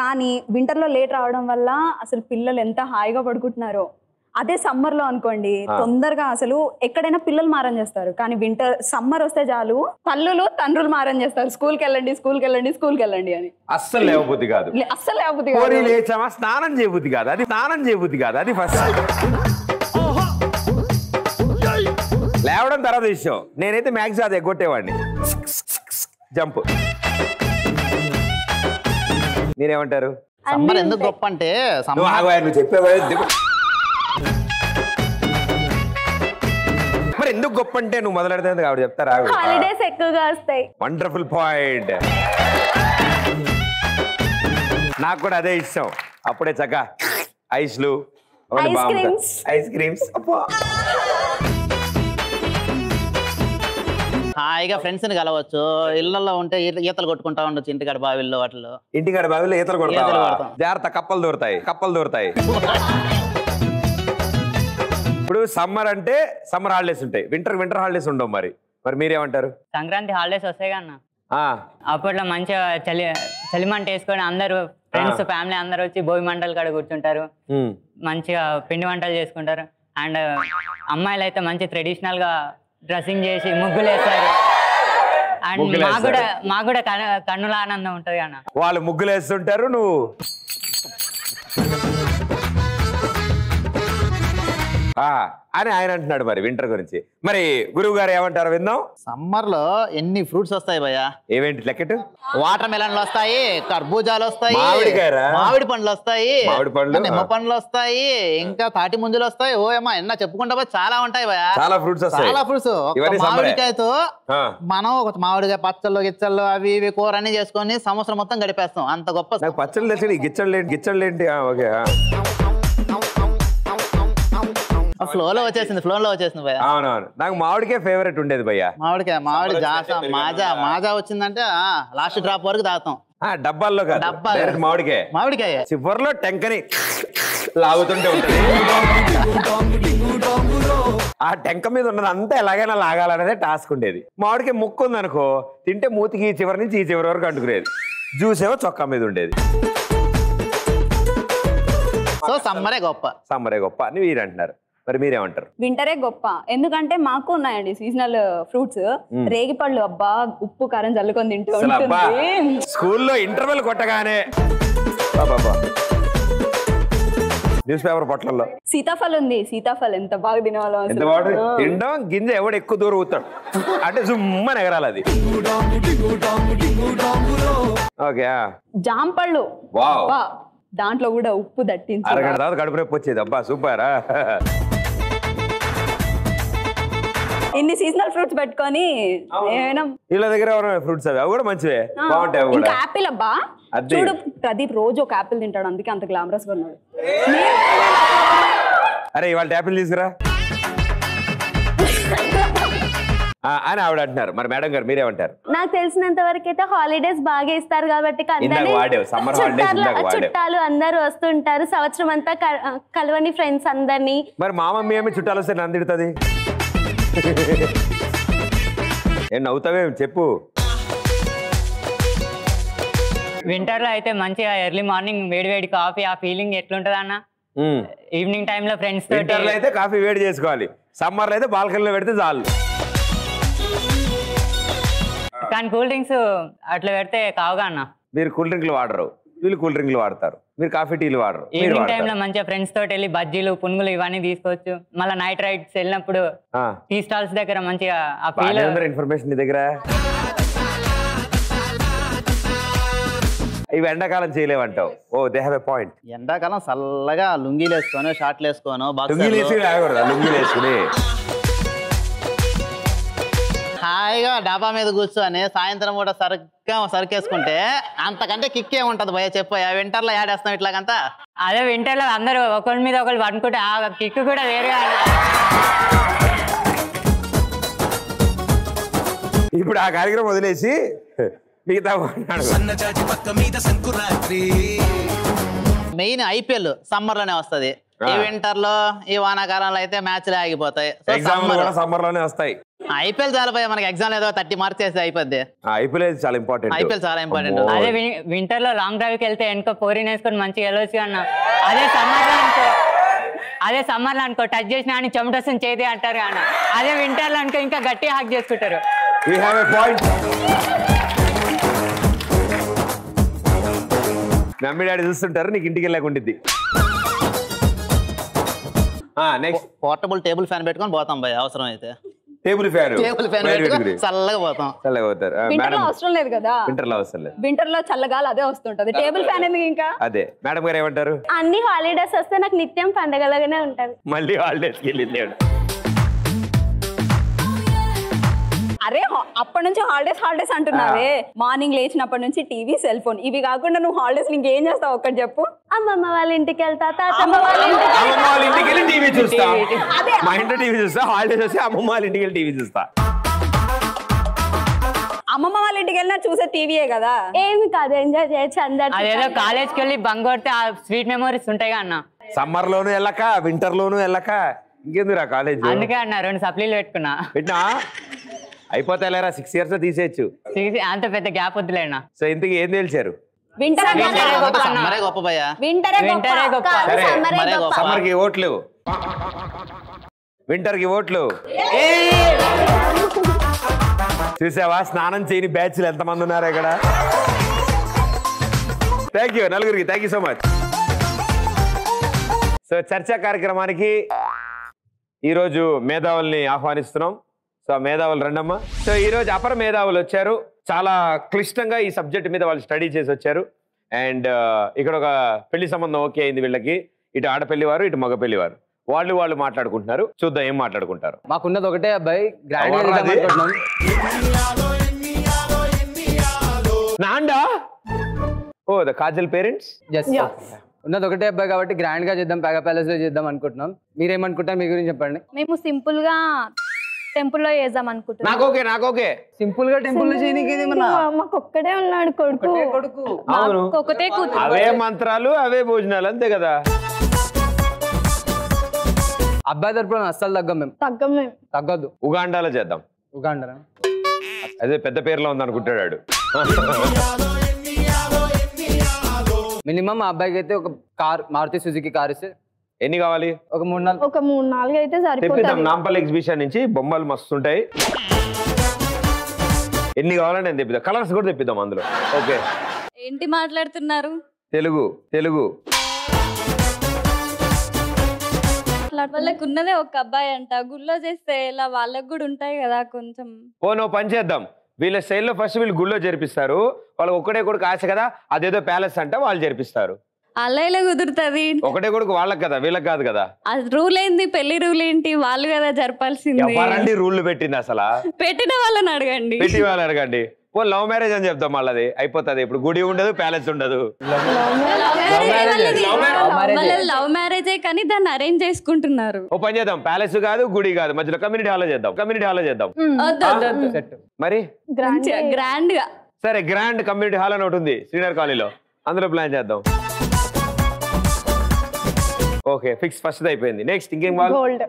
కానీ వింటర్ లో లేట్ రావడం వల్ల అసలు పిల్లలు ఎంత హాయిగా పడుకుంటున్నారో. అదే సమ్మర్ లో అనుకోండి, తొందరగా అసలు ఎక్కడైనా పిల్లలు మారం చేస్తారు. కానీ సమ్మర్ వస్తే చాలు తల్లులు తండ్రులు మారం చేస్తారు, స్కూల్కి వెళ్ళండి స్కూల్కి వెళ్ళండి స్కూల్కి వెళ్ళండి అని. అస్సలు లేవబుద్ధి కాదు, అస్సలు లేవబుద్ధి కాదు. లేచామా స్నానం చేయబుద్ధి కాదు, అది స్నానం చేయబుద్ధి కాదు, అది ఫస్ట్. లేవడం తర్వాత విషయం. నేనైతే మ్యాక్స్ అది ఎగ్గొట్టేవాడిని, జంప్. మీరేమంటారు? సమ్మర్ ఎందుకు గొప్ప అంటే నువ్వు చెప్పేవా? ఎందుకు గొప్ప అంటే నువ్వు మొదలెడితే ఆవిడ చెప్తారా? హాలిడేస్ ఎక్కువగా వస్తాయి. Wonderful point. నాకు కూడా అదే ఇష్టం. అప్పుడే చక్కగా ఐస్లు, ఐస్ క్రీమ్స్. హాయిగా ఫ్రెండ్స్ ని కలవచ్చు. ఇళ్లలో ఉంటే ఈతలు కొట్టుకుంటా ఉండొచ్చు ఇంటికాడ బావిల్లో వాటిలో. ఇంటికాడ బావిలో ఈతలు కొడతాం. జాగ్రత్త, కప్పలు దూరతాయి. ఇప్పుడు సమ్మర్ అంటే సమ్మర్ హాలిడేస్ ఉంటాయి, వింటర్ హాలిడేస్ ఉండవు. మరి మీరేమంటారు? సంక్రాంతి హాలిడేస్ వస్తాయి కన్నా, అప్పట్లో మంచిగా చలిమంట వేసుకొని అందరూ ఫ్రెండ్స్ ఫ్యామిలీ అందరు వచ్చి భోగి మంటలు కాడ కూర్చుంటారు, మంచిగా పిండి వంటలు చేసుకుంటారు. అండ్ అమ్మాయిలు అయితే మంచి ట్రెడిషనల్ గా డ్రెస్సింగ్ చేసి ముగ్గులు వేస్తారు. అండ్ మాకు కూడా కన్నుల ఆనందం ఉంటది అన్న. వాళ్ళు ముగ్గులు వేస్తుంటారు, నువ్వు అని ఆయన అంటున్నాడు. మరి వింటర్ గురించి మరి గురువు గారు ఏమంటారు విందాం. సమ్మర్ లో ఎన్ని ఫ్రూట్స్ వస్తాయి భయ్యా? ఏమేంటి లెక్కటు? వాటర్ మెలన్లు వస్తాయి, కర్బూజాలు వస్తాయి, మామిడి పండ్లు వస్తాయి, నిమ్మ పండ్లు వస్తాయి, ఇంకా తాటి ముంజులు వస్తాయి. ఓ అమ్మా ఎన్న చెప్పుకుంటా పోయి చాలా ఉంటాయి భయ్యా. చాలా ఫ్రూట్స్. మామిడికాయతో మనం ఒక మామిడికాయ పచ్చళ్ళు గిచ్చళ్ళు అవి ఇవి కూర అన్ని చేసుకొని సంవత్సరం మొత్తం గడిపేస్తాం. అంత గొప్ప పచ్చళ్ళు తెలిసి గిచ్చళ్ళు ఏంటి? ఓకే, ఫ్లోలో వచ్చేసింది భయ్యా. అవునవును, నాకు మామిడికాయ ఫేవరెట్ ఉండేది భయ్యా. మామిడి జాస మాజా వచ్చిందంటే లాస్ట్ డ్రాప్ వరకు తాగుతాం. డబ్బాల్లో మామిడికాయ చివరిలో టెంకని లాగుతుంటే ఉంటుంది. ఆ టెంక మీద ఉన్నది అంతా ఎలాగైనా లాగాలనేదే టాస్క్ ఉండేది. మామిడికాయ ముక్కు ఉంది అనుకో, తింటే మూతికి ఈ చివరి నుంచి ఈ చివరి వరకు అంటుకునేది. జ్యూస్ ఏమో చొక్కా మీద ఉండేది. సో సమ్మరే గొప్ప అని మీరు అంటున్నారు. మరి మీరేమంటారు? వింటరే గొప్ప. ఎందుకంటే మాకు ఉన్నాయండి సీజనల్ ఫ్రూట్స్. రేగిపళ్ళు అబ్బా ఉప్పు కారం చల్లుకొని తింటూ ఉంటుంది. స్కూల్లో ఇంటర్వెల్ కొట్టగానే న్యూస్ పేపర్ పొట్లలో సీతాఫలం ఉంది. సీతాఫలం ఎంత బాగా తినవాళ్ళం. తినడం గింజ ఎవడు ఎక్కువ దూరం ఊతాడు అంటే జుమ్మని ఎగరాలి అది. ఓకే, జాంపళ్ళు దాంట్లో కూడా ఉప్పు దట్టించి అరగంట తర్వాత కడుపు నొప్పి వచ్చేది. అబ్బా సూపరా. ఇన్ని సీజనల్ ఫ్రూట్స్ పెట్టుకొని వీళ్ళ దగ్గర ఫ్రూట్స్ అవి కూడా మంచివే, బాగుంటాయి. ఇంకా యాపిల్ అబ్బా చూడు, ప్రదీప్ రోజు ఒక యాపిల్ తింటాడు, అందుకే అంత గ్లామరస్ గా ఉన్నాడు. అరే ఇవాళ యాపిల్ తీసుకురా అని ఆవిడ అంటున్నారు. మరి మేడం గారు మీరేమంటారు? నాకు తెలిసినంత వరకు అయితే హాలిడేస్ బాగా ఇస్తారు కాబట్టి చుట్టాలు అందరు వస్తుంటారు సంవత్సరం అంతా కలవని ఫ్రెండ్స్ అందరినీ. మరి మా మమ్మీ ఏమి చుట్టాలు వస్తే నన్ను తిడుతుంది. ఏం నవ్వుతావేం చెప్పు. వింటర్ లో అయితే మంచిగా ఎర్లీ మార్నింగ్ వేడి కాఫీ, ఆ ఫీలింగ్ ఎట్లుంటది అన్న? ఈవినింగ్ టైమ్ లో ఫ్రెండ్స్ తో అయితే కాఫీ వేడి చేసుకోవాలి, సమ్మర్ లో అయితే బాల్కనీలో పెడితే చాలు. కానీ కూల్ డ్రింక్స్ అట్లా పెడితే కావుగా అన్న. మీరు కూల్ డ్రింక్లు వాడరు, వీళ్ళు కూల్ డ్రింక్లు వాడతారు, మీరు కాఫీ టీలు వాడరు. ఈవినింగ్ టైమ్ లో మంచిగా ఫ్రెండ్స్ తోటి వెళ్ళి బజ్జీలు పునుగులు ఇవన్నీ తీసుకోవచ్చు. మళ్ళీ నైట్ రైడ్స్ వెళ్ళినప్పుడు టీ స్టాల్స్ దగ్గర మంచిగా ఆ ఫీల్. ఇన్ఫర్మేషన్ నీ దగ్గర. ఇవి ఎండాకాలం చేయలేవంటావు. Oh they have a point. ఎండాకాలం చల్లగా లుంగీలు వేసుకోను, షార్ట్లు వేసుకోను, లుంగీలు వేసుకుని హాయిగా డాబా మీద కూర్చొని సాయంత్రం కూడా సరికేసుకుంటే అంతకంటే కిక్ ఏముంటది భయ చెప్పు. వింటర్ లో యాడేస్తాం ఇట్లాగంతా. అదే వింటర్ లో అందరూ ఒకరి మీద ఒకరు పడుకుంటే ఆ కిక్ కూడా వేరుగా. ఇప్పుడు ఆ కార్యక్రమం వదిలేసి మిగతా మెయిన్ ఐపీఎల్ సమ్మర్ లోనే వస్తుంది. ఈ వింటర్ లో ఈ వానాకాలంలో అయితే మ్యాచ్లే ఆగిపోతాయి. సమ్మర్ లోనే వస్తాయి. ఐపీఎల్ చాలా పోయి మనకి ఎగ్జామ్ ఏదో 30 మార్క్స్ చేస్తే అయిపోద్ది. ఐపీఎల్ చాలా ఇంపార్టెంట్. అదే వింటర్ లో లాంగ్ డ్రైవ్ కి వెళ్తే వెనక పోరిని వేసుకొని మంచిగా వెళ్ళొచ్చు అన్న. అదే సమ్మర్ లో అనుకో టచ్ చేసినా అని చెమట వస్తుంది చేతి అంటారు అన్న. అదే వింటర్ లో అనుకో ఇంకా గట్టిగా హాక్ చేసుకుంటారు. మమ్మీ డాడీ చూస్తుంటారు, నీకు ఇంటికి వెళ్ళకుండిద్ది. పోర్టబుల్ టేబుల్ ఫ్యాన్ పెట్టుకొని పోతాం భయ అవసరం అయితే. టేబుల్ ఫ్యాన్ చల్లగా పోతాం. అవసరం లేదు కదా, వింటర్ లో చల్లగాలి అదే వస్తుంటది. టేబుల్ ఫ్యాన్ ఎందుకు ఇంకా? అదే మేడం గారు ఏమంటారు? అన్ని హాలిడేస్ వస్తే నాకు నిత్యం పండగలాగానే ఉంటది. మళ్ళీ హాలిడేస్ కి వెళ్ళింది. అరే అప్పటి నుంచి హాలిడేస్ అంటున్నావే. మార్నింగ్ లేచినప్పటి నుంచి టీవీ, సెల్ ఫోన్, ఇవి కాకుండా నువ్వు హాలిడేస్ ఇంకేం చేస్తావు ఒక్కటి చెప్పు. అమ్మమ్మ వాళ్ళ ఇంటికి వెళ్తా, అమ్మమ్మ వాళ్ళ ఇంటికి వెళ్ళి టీవీ చూస్తా. మా ఇంట్లో టీవీ చూస్తా. హాలిడేస్ వస్తే అమ్మమ్మ వాళ్ళ ఇంటికి వెళ్ళి టీవీ చూస్తా. అమ్మమ్మ వాళ్ళ ఇంటికి వెళ్ళినా చూసే టీవీయే కదా. ఏమి కాదు, ఎంజాయ్ చేయొచ్చు అందరు. అదేదో కాలేజ్కి వెళ్ళి బంక్ కొడితే ఆ స్వీట్ మెమోరీస్ ఉంటాయి అన్న. సమ్మర్ లోను వెళ్ళక, వింటర్ లోను వెళ్ళక, ఇంకెందుకు రా కాలేజ్. అందుకే అన్న 2 సప్లీలు పెట్టుకున్నా. పెట్టినా అయిపోతాయిలేరా, 6 years లో తీసేయచ్చు. అంత పెద్ద గ్యాప్ వద్దులేనా. సో ఇంతకి ఏం తెలిసారు? సమ్మర్ కి ఓట్లు, వింటర్ కి ఓట్లు. చూసావా స్నానం చేయని బ్యాచ్లు ఎంతమంది ఉన్నారు ఇక్కడ. థ్యాంక్ యూ నలుగురికి, thank you so much. So చర్చా కార్యక్రమానికి ఈరోజు మేధావుల్ని ఆహ్వానిస్తున్నాం. సో మేధావులు రండమ్మా. సో ఈరోజు అపర మేధావులు వచ్చారు. చాలా క్లిష్టంగా ఈ సబ్జెక్ట్ మీద వాళ్ళు స్టడీ చేసి వచ్చారు. అండ్ ఇక్కడ ఒక పెళ్లి సంబంధం ఓకే అయింది వీళ్ళకి. ఇటు ఆడపెళ్లివారు, ఇటు మగ పెళ్లివారు. వాళ్ళు మాట్లాడుకుంటున్నారు. చూద్దాం ఏం మాట్లాడుకుంటారు. మాకున్నది ఒకటే అబ్బాయి, గ్రాండ్ నాండా. Oh the Kajal parents. ఉన్నది ఒకటే అబ్బాయి కాబట్టి గ్రాండ్ గా చేద్దాం, పేగా ప్యాలెస్ లో చేద్దాం అనుకుంటున్నాం. మీరేమనుకుంటారు? మీ గురించి చెప్పండి. మేము సింపుల్ గా టెంపుల్ లో చేద్దాం అనుకుంటున్నాం. నాకోకే సింపుల్ గా టెంపుల్ లో చేయడానికి మాకు ఒక్కడే ఉన్నాడు కొడుకు. అవును, ఒకటే కూతురు. అవే మంత్రాలు, అవే భోజనాలు, అంతే కదా. అబ్బాయి తరపున అస్సలు తగ్గం మేము. తగ్గద్దు. ఉగాండాలో చేద్దాం. ఉగాండా అదే పెద్ద పేరులో ఉంది అనుకుంటాడు. మినిమం ఆ అబ్బాయికి అయితే ఒక కార్, మారుతి సుజుకి కార్ ఇస్తే. ఎన్ని కావాలి? ఒక 3-4 అయితే తెప్పిద్దాం. నాంపల్లి ఎగ్జిబిషన్ నుంచి బొమ్మలు మస్తుంటాయి. ఎన్ని కావాలని నేను తెప్పిద్దాం. కలర్స్ కూడా తెప్పిద్దాం అందులో. ఓకే. ఏంటి మాట్లాడుతున్నారు? తెలుగు వాళ్ళకు ఉన్నదే ఒక అబ్బాయి అంట. గుళ్ళో చేస్తే ఇలా వాళ్ళకు కూడా ఉంటాయి కదా కొంచెం. ఓ పని చేద్దాం. వీళ్ళ స్టైల్లో ఫస్ట్ వీళ్ళు గుళ్ళో జరిపిస్తారు. వాళ్ళకి ఒకటే కొడుకు ఆశ కదా, అదేదో ప్యాలెస్ అంట, వాళ్ళు జరిపిస్తారు. అలా ఇలా కుదురుతుంది. ఒకటే కొడుకు వాళ్ళకి కదా, వీళ్ళకి కాదు కదా. రూల్ ఏంది? పెళ్లి రూల్ ఏంటి? వాళ్ళు కదా జరపాల్సింది. ఎవరండి రూల్ పెట్టింది అసలు? పెట్టిన వాళ్ళని అడగండి. పెట్టి వాళ్ళని అడగండి. ఓ లవ్ మ్యారేజ్ అని చెప్తాం. వాళ్ళది అయిపోతుంది. ఇప్పుడు గుడి ఉండదు, ప్యాలెస్ ఉండదు. లవ్ మ్యారేజే కానీ దాన్ని అరేంజ్ చేసుకుంటున్నారు. ఓ పని చేద్దాం. ప్యాలెస్ కాదు, గుడి కాదు, మధ్యలో కమ్యూనిటీ హాల్లో చేద్దాం. మరి గ్రాండ్ గా. సరే, గ్రాండ్ కమ్యూనిటీ హాల్ అని ఒకటి ఉంది శ్రీనగర్ కాలనీలో, అందులో ప్లాన్ చేద్దాం. Okay, fix. ఫస్ట్ అయిపోయింది. నెక్స్ట్ ఇంకేం కావాలి?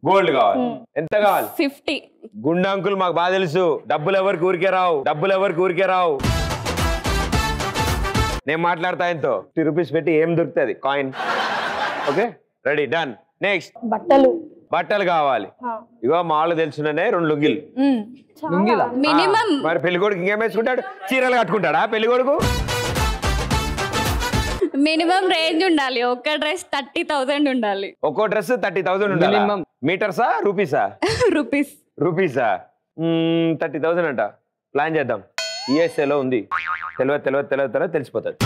గోల్డ్ కావాలి. ఎంత కావాలి? 50. గుండా అంకుల్ మాకు బాగా తెలుసు. డబ్బులు ఎవరికి ఊరికే రావు. నేను మాట్లాడతా. ఎంతో 50 రూపీస్ పెట్టి ఏం దొరుకుతుంది? Coin. Okay, ready, done. Next బట్టలు కావాలి. ఇగో మా వాళ్ళు తెలుసునే 2 లుంగిలు. మినిమం. మరి పెళ్లి కొడుకు ఇంకేం వేసుకుంటాడు? చీరలు కట్టుకుంటాడా పెళ్లి కొడుకు? మినిమం రేంజ్ ఉండాలి. ఒక డ్రెస్ 30,000 ఉండాలి. ఒక్కో డ్రెస్ 30,000 ఉండాలి. మీటర్సా రూపీసా? రూపీసా? 30,000 అంట. ప్లాన్ చేద్దాం. ఈఎస్ఏలో ఉంది. తెలియదు తెలిసిపోతుంది.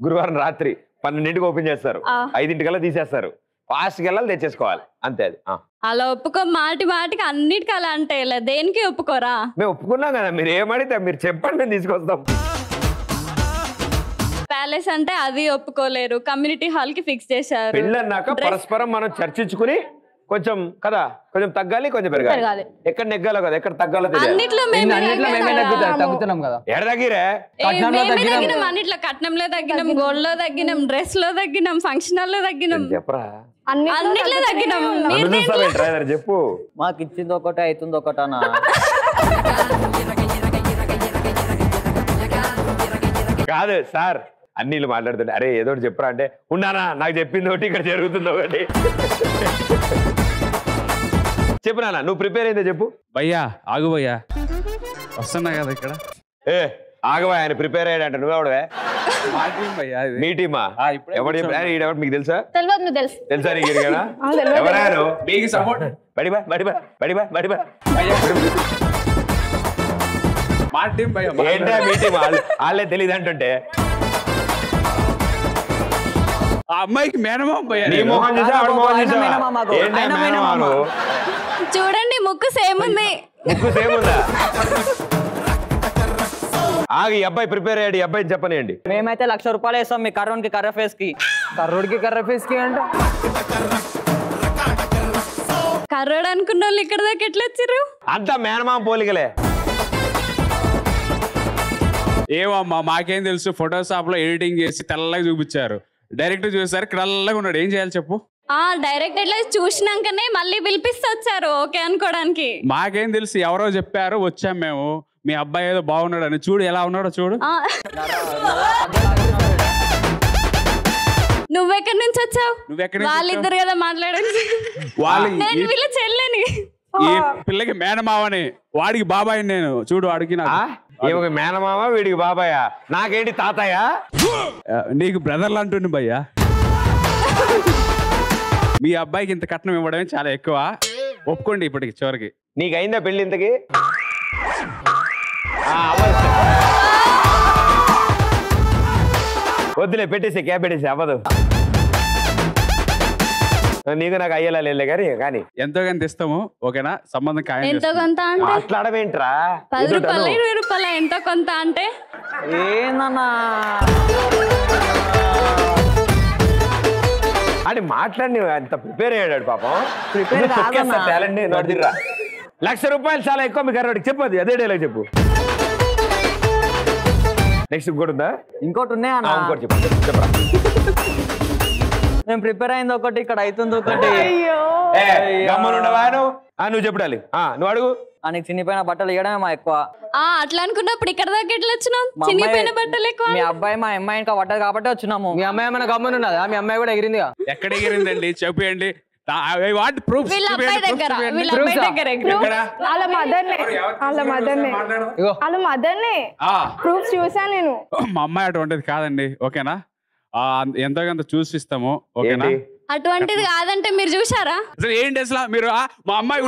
గురువారం రాత్రి 12ంటికి ఓపెన్ చేస్తారు. 5ంటికల్లా తీసేస్తారు. ఫాస్ట్కి వెళ్ళాలి, తెచ్చేసుకోవాలి. అంతే. అది అలా ఒప్పుకో. మాటికి అన్నిటికీ అలా అంటే దేనికి ఒప్పుకోరా? మేము ఒప్పుకున్నాం కదా. మీరు ఏమడితే మీరు చెప్పండి, మేము తీసుకొస్తాం. ప్యాలెస్ అంటే అది ఒప్పుకోలేరు. కమ్యూనిటీ హాల్ కి ఫిక్స్ చేశారు. పెళ్ళన్నాక పరస్పరం మనం చర్చించుకుని కొంచెం కదా, కొంచెం తగ్గాలి, కొంచెం పెరగాలి. ఎక్కడ నెగ్గాలో కదా, ఎక్కడ తగ్గాలో తగ్గుతున్నాం కదా. ఎక్కడ తగ్గిరే? అన్నిట్లో కట్నంలో తగ్గినాం, గోల్డ్ లో తగ్గినాం, డ్రెస్ లో తగ్గినాం, ఫంక్షన్ హాల్ లో తగ్గినాం, చెప్పరా అన్నిట్లో తగ్గినాం. చెప్పు. మాకు ఇచ్చింది ఒకటి, అవుతుంది ఒకటనా? కాదు సార్, అన్ని మాట్లాడుతుంటే అరే ఏదో ఒకటి చెప్పరా అంటే, ఉన్నానా నాకు చెప్పింది ఒకటి, ఇక్కడ జరుగుతుంది ఒకటి. చెప్పు నాన్న, నువ్వు ప్రిపేర్ అయిందే చెప్పు. భయ్యా ఆగు భయ్యా, వస్తున్నా కదా ఇక్కడ. ఆగవా, ఆయన ప్రిపేర్ అయ్యాడంట. నువ్వెవడవే? మీ టీమా? ఎవరు చెప్పారు? మీకు తెలుసా? తెలుసా నీకు? ఎవరాను మీకు సపోర్ట్? బడిబా ఏంటా మీ టీం? వాళ్ళే తెలియదు అంటుంటే ఆ అమ్మాయికి మేనమామ భయ్యా. నీ మొహం చూసా, ఆవిడ మొహం చూసా. ఏంటా మేనమామ? చూడండి ముక్కు సేమ్ ఉంది. ముక్కు సేమ్ ఉందా? ఆగి అబ్బాయి ప్రిపేర్ అయ్యాడు, ఈ అబ్బాయిని చెప్పనియండి. మేమైతే 1,00,000 రూపాయలు వేస్తాం మీ కర్రోడికి కర్ర ఫేస్ కి. కర్రోడికి కర్ర ఫేస్ కి అంటే కర్రోడు అనుకున్న వాళ్ళు ఇక్కడ దాకా ఎట్లా వచ్చారు? అంతా మేనమామ పోలికలే. ఏమమ్మా మాకేం తెలుసు, ఫోటోషాప్ లో ఎడిటింగ్ చేసి తెల్లగా చూపించారు, డైరెక్ట్ చూసారు తెల్లగా ఉన్నాడు, ఏం చేయాలి చెప్పు? డైరెక్ట్ ఇట్లా చూసినాకనే మళ్ళీ పిలిపిస్తే వచ్చారు ఓకే అనుకోవడానికి. మాకేం తెలుసు, ఎవరో చెప్పారు వచ్చాం మేము. మీ అబ్బాయి ఏదో బాగున్నాడు అని, చూడు ఎలా ఉన్నాడో చూడు. నువ్వెక్కడి నుంచి వచ్చావు? నువ్వెక్కడి నుంచి వాళ్ళిద్దరు కదా మాట్లాడండి. నేను వీళ్ళ చెల్లెని. ఈ పిల్లకి మేనమావని, వాడికి బాబాయ్ నేను. చూడు వాడికి నాకు మేనమావ, వీడికి బాబాయ్, నాకేంటి తాతయ్య? నీకు బ్రదర్లు అంటుంది భయ్యా. మీ అబ్బాయికి ఇంత కట్నం ఇవ్వడమే చాలా ఎక్కువ, ఒప్పుకోండి ఇప్పటికి చివరికి. నీకు అయిందా పెళ్లి ఇంతకి? వద్దులే, పెట్టేసి క్యాబ్ పెట్టేసి, అవ్వదు. నీకు నాకు అయ్యేలా లేదు కానీ ఎంతో కొంత ఇస్తాము, ఓకేనా? సంబంధం ఖాయం ఎంతో కొంత అంటే అట్లా అడవేంట్రా? 10 రూపాయలు 20 రూపాయలు ఎంతో కొంత అంటే ఏందన్నా అని మాట్లాడి అంత ప్రిపేర్ అయ్యాడు పాపం. టాలెంట్ 1,00,000 రూపాయలు చాలా ఎక్కువ మీ కర్రోడికి. చెప్పదు అదే డైలాగ్ చెప్పు. నెక్స్ట్ ఇంకోటి ఉందా? ఇంకోటి ఉన్నాయి అన్న. ఇంకోటి చెప్పు, చెప్పరా. నేను ప్రిపేర్ అయింది ఒకటి, ఇక్కడ అవుతుంది ఒకటి. నువ్వు చెప్పడాలి, నువ్వు అడుగు. నీకు చిన్నిపోయిన బట్టలు ఇవ్వడమే మా ఎక్కువ. అట్లా అనుకున్నప్పుడు ఇక్కడ దాకా ఎట్లా వచ్చినావు? చిన్నిపోయిన బట్టలు ఎక్కువ. మీ అబ్బాయి మా అమ్మాయి ఇంకా పట్టదు కాబట్టి వచ్చినాము. మీ అమ్మాయి ఏమైనా గమ్మని ఉన్నదా? మీ అమ్మాయి కూడా ఎగిరింది. ఎక్కడ ఎగిరిందండి చెప్పండి. వీళ్ళ అబ్బాయి దగ్గర వాళ్ళ మదర్నే ప్రూఫ్స్ చూసాను నేను. మా అమ్మాయి అటువంటిది కాదండి, ఓకేనా? ఎంతో కొంత చూసిస్తాము, ఓకేనా? అటువంటిది కాదంటే మీరు చూసారా? ఏంటి అసలు మీరు మా అమ్మాయి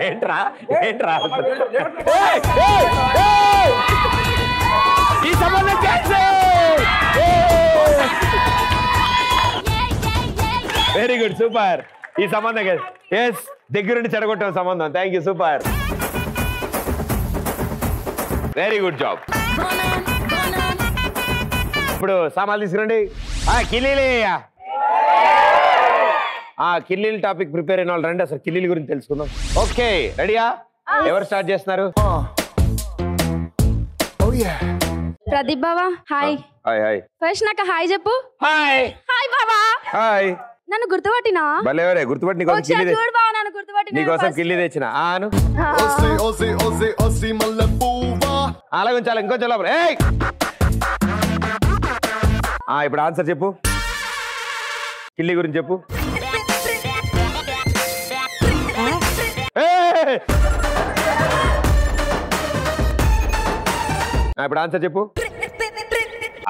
ఏంట్రా ఏంట్రా ఈ సంబంధం వెరీ గుడ్, సూపర్. ఈ సంబంధం ఎస్ దగ్గరుండి చెడగొట్టాం సంబంధం. Thank you, super, very good job. ఇప్పుడు సామాన్లు తీసుకురండి. కిల్లీల టాపిక్ ప్రిపేర్ అయిన వాళ్ళు రండి, అసలు కిల్లీల గురించి తెలుసుకుందాం. ఓకే, రెడీయా? ఎవరు స్టార్ట్ చేస్తున్నారు? ప్రదీప్ బావా, హాయ్. Hi hi. ఫస్ట్ నాకు హాయ్ చెప్పు. హాయ్ హాయ్ బావా. హాయ్. నన్ను గుర్తుపట్టినా? భలేవరే, గుర్తుపట్టి నీకోసం కిల్లి చూడు బావా, నన్ను గుర్తుపట్టినా. నీకోసం కిల్లి తెచ్చిన. అలాగే ఉంచాలి, ఇంకో చాలా. ఇప్పుడు ఆన్సర్ చెప్పు, కిల్లి గురించి చెప్పు. ఇప్పుడు ఆన్సర్ చెప్పు.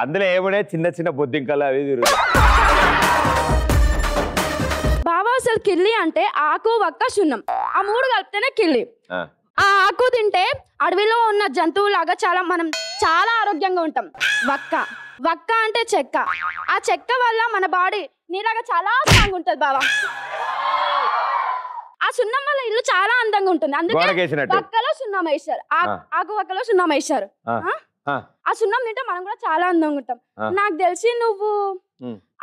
అందులో ఏమనే చిన్న చిన్న బొద్దింకలు అవి బాబా అసలు కిల్లి అంటే ఆకు వక్క సున్నం, ఆ 3 కలిపితేనే కిల్లి. ఆ ఆకు తింటే అడవిలో ఉన్న జంతువులాగా మనం చాలా ఆరోగ్యంగా ఉంటాం. వక్క అంటే చెక్క, ఆ చెక్క వల్ల మన బాడీ నీలాగా చాలా స్ట్రాంగ్ ఉంటుంది బాబా. ఆ సున్నం వల్ల ఇల్లు చాలా అందంగా ఉంటుంది, అందుకే వక్కలో సున్నం వేశారు, ఆకు వక్కలో సున్నం వేశారు. ఆ సున్నం తింటే మనం కూడా చాలా అందంగా ఉంటాం. నాకు తెలిసి నువ్వు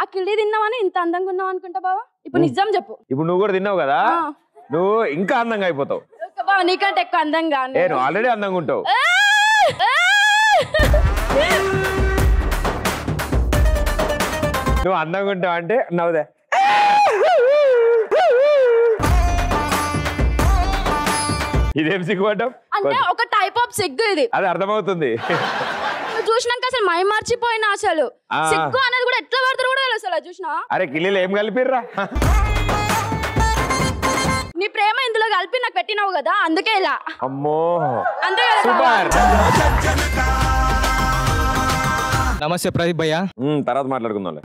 ఆ కిల్లి తిన్నావని ఇంత అందంగా ఉన్నావు అనుకుంటా బావా. ఇప్పుడు నిజం చెప్పు. ఇప్పుడు నువ్వు కూడా తిన్నావు కదా, నువ్వు ఇంకా అందంగా అయిపోతావు. నీకంటే ఎక్కువ అందంగా. నువ్వు ఆల్రెడీ అందంగా ఉంటావు. నువ్వు అందంగా ఉంటావు అంటే నవ్వుదే. ఇదేం సిగ్గుపడ్డావు అంటే ఒక టైప్ ఆఫ్ సిగ్గు ఇది. అది అర్థమవుతుంది. చూసినాక అసలు మై మర్చిపోయినా, అసలు సిగ్గు అనేది కూడా ఎట్లా పడతారు కూడా అసలు చూసినా. అరే కిల్లీలు ఏం కలిపిర్రా? నీ ప్రేమ ఇందులో కలిపి నాకు పెట్టినావు కదా, అందుకే ఇలా. అమ్మో, అంతే కదా. సూపర్. నమస్తే ప్రదీప్ భయ్యా. తర్వాత మాట్లాడుకుందాం.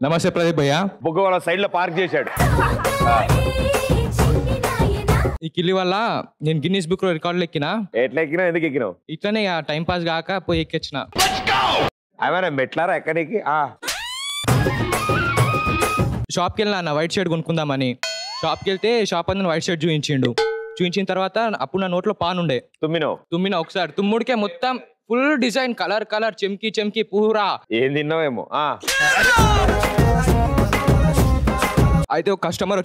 నమస్తే ప్రదీప్ భయ్యా. బుగ్గ వాళ్ళ సైడ్ లో పార్క్ చేశాడు. ఈ కిల్లి వల్ల నేను గిన్నీస్ బుక్ లో రికార్డులు ఎక్కినా. ఎట్లా ఎక్కినా, ఎందుకు ఎక్కినావు? ఇట్లనే టైం పాస్ కాక పోయి ఎక్కించిన. ఏమైనా మెట్లారా ఎక్కడికి? షాప్కి వెళ్ళినా అన్న వైట్ షర్ట్ కొనుక్కుందామని. షాప్కి వెళ్తే షాప్ అందరూ వైట్ షర్ట్ చూపించిన తర్వాత అప్పుడు నా నోట్లో పాన్ ఉండే. తుమ్మినా ఒకసారి. తుమ్ముడికే మొత్తం ఫుల్ డిజైన్ కలర్ చెమ్కి పూరా. ఏం తిన్నావేమో. అయితే ఒక కస్టమర్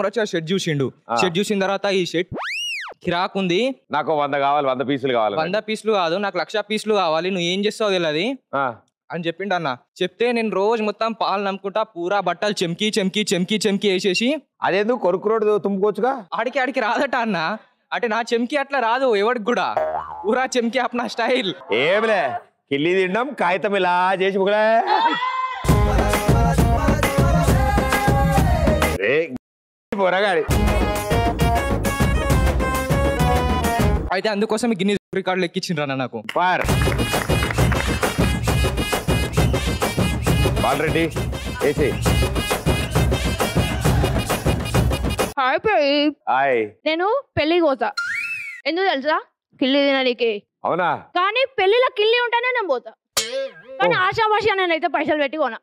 వచ్చి ఆ షర్ట్ చూసిండు. షర్ట్ చూసిన తర్వాత ఈ షర్ట్ కిరాక్ ఉంది, నాకు 100 కావాలి, 100 పీసులు కావాలి. 100 పీసులు కాదు, నాకు 1,00,000 పీసులు కావాలి, నువ్వు ఏం చేస్తావు తెలియదు అని చెప్పిండు అన్న. చెప్తే నేను రోజు మొత్తం పాలు నమ్ముకుంటా పూరా బట్టలు చెమ్కి వేసేసి. అదేందుకు కొరుకు రోడ్డు తుమ్ముకోవచ్చుగా. ఆడికి రాదట అన్న. అంటే నా చెమ్కి అట్లా రాదు ఎవరికి కూడా. పూరా చెమ్కి అప్నా స్టైల్. ఏమిలే కిల్లి తిండం కాగితం ఇలా చేసి పోరాగాడి. అయితే అందుకోసం గిన్నీస్ రికార్డులు ఎక్కించిండ్రు అన్న నాకు. ఆల్రెడీ వేసి నేను పెళ్లికి పోతా. ఎందుకు తెలుసా? కిల్లి తినడానికి. అవునా? కానీ పెళ్లిలో కిల్లి ఉంటేనే నేను పోతా. కానీ ఆశామాషి నేనైతే పైసలు పెట్టి కొనా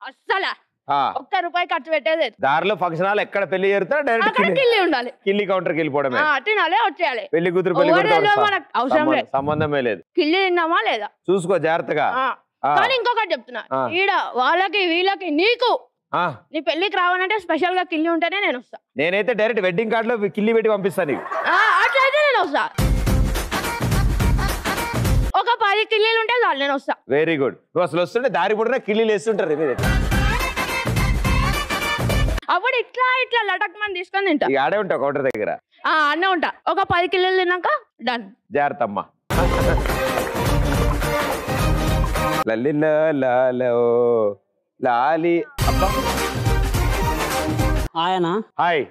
అస్సలా. ₹1 ఖర్చు పెట్టేది. దారిలో ఫంక్షన్ హాల్ ఎక్కడ పెళ్లి చేరుతా డైరెక్ట్ కిల్లి ఉండాలి. కిల్లి కౌంటర్కి వెళ్ళిపోవడమే. తినాలే వచ్చేయాలి. పెళ్లి కూతురు అవసరం లేదు, సంబంధమే లేదు. కిల్లి తిన్నామా లేదా చూసుకో జాగ్రత్తగా. కానీ ఇంకొకటి చెప్తున్నా, ఈడ వాళ్ళకి వీళ్ళకి నీకు నీ పెళ్లికి రావాలంటే స్పెషల్ గా కిల్లి ఉంటేనే నేను వస్తా. నేనైతే డైరెక్ట్ వెడ్డింగ్ కార్డ్ లో కిల్లి పెట్టి పంపిస్తాను నీకు. అట్లయితే నేను వస్తా. ఒక 10 కిల్లీలు ఉంటే చాలు, నేను వస్తా. Very good. నువ్వు అసలు వస్తుంటే దారి పొడినా కిల్లీలు వేస్తుంటారు. అప్పుడు ఇట్లా లటక్ మంది తీసుకొని తింటా. ఆడే ఉంటావు కౌంటర్ దగ్గర. అన్న ఉంటా. ఒక 10 కిల్లీలు తిన్నాక డన్. జాగ్రత్త అమ్మా. లాలి ఆయన హాయ్.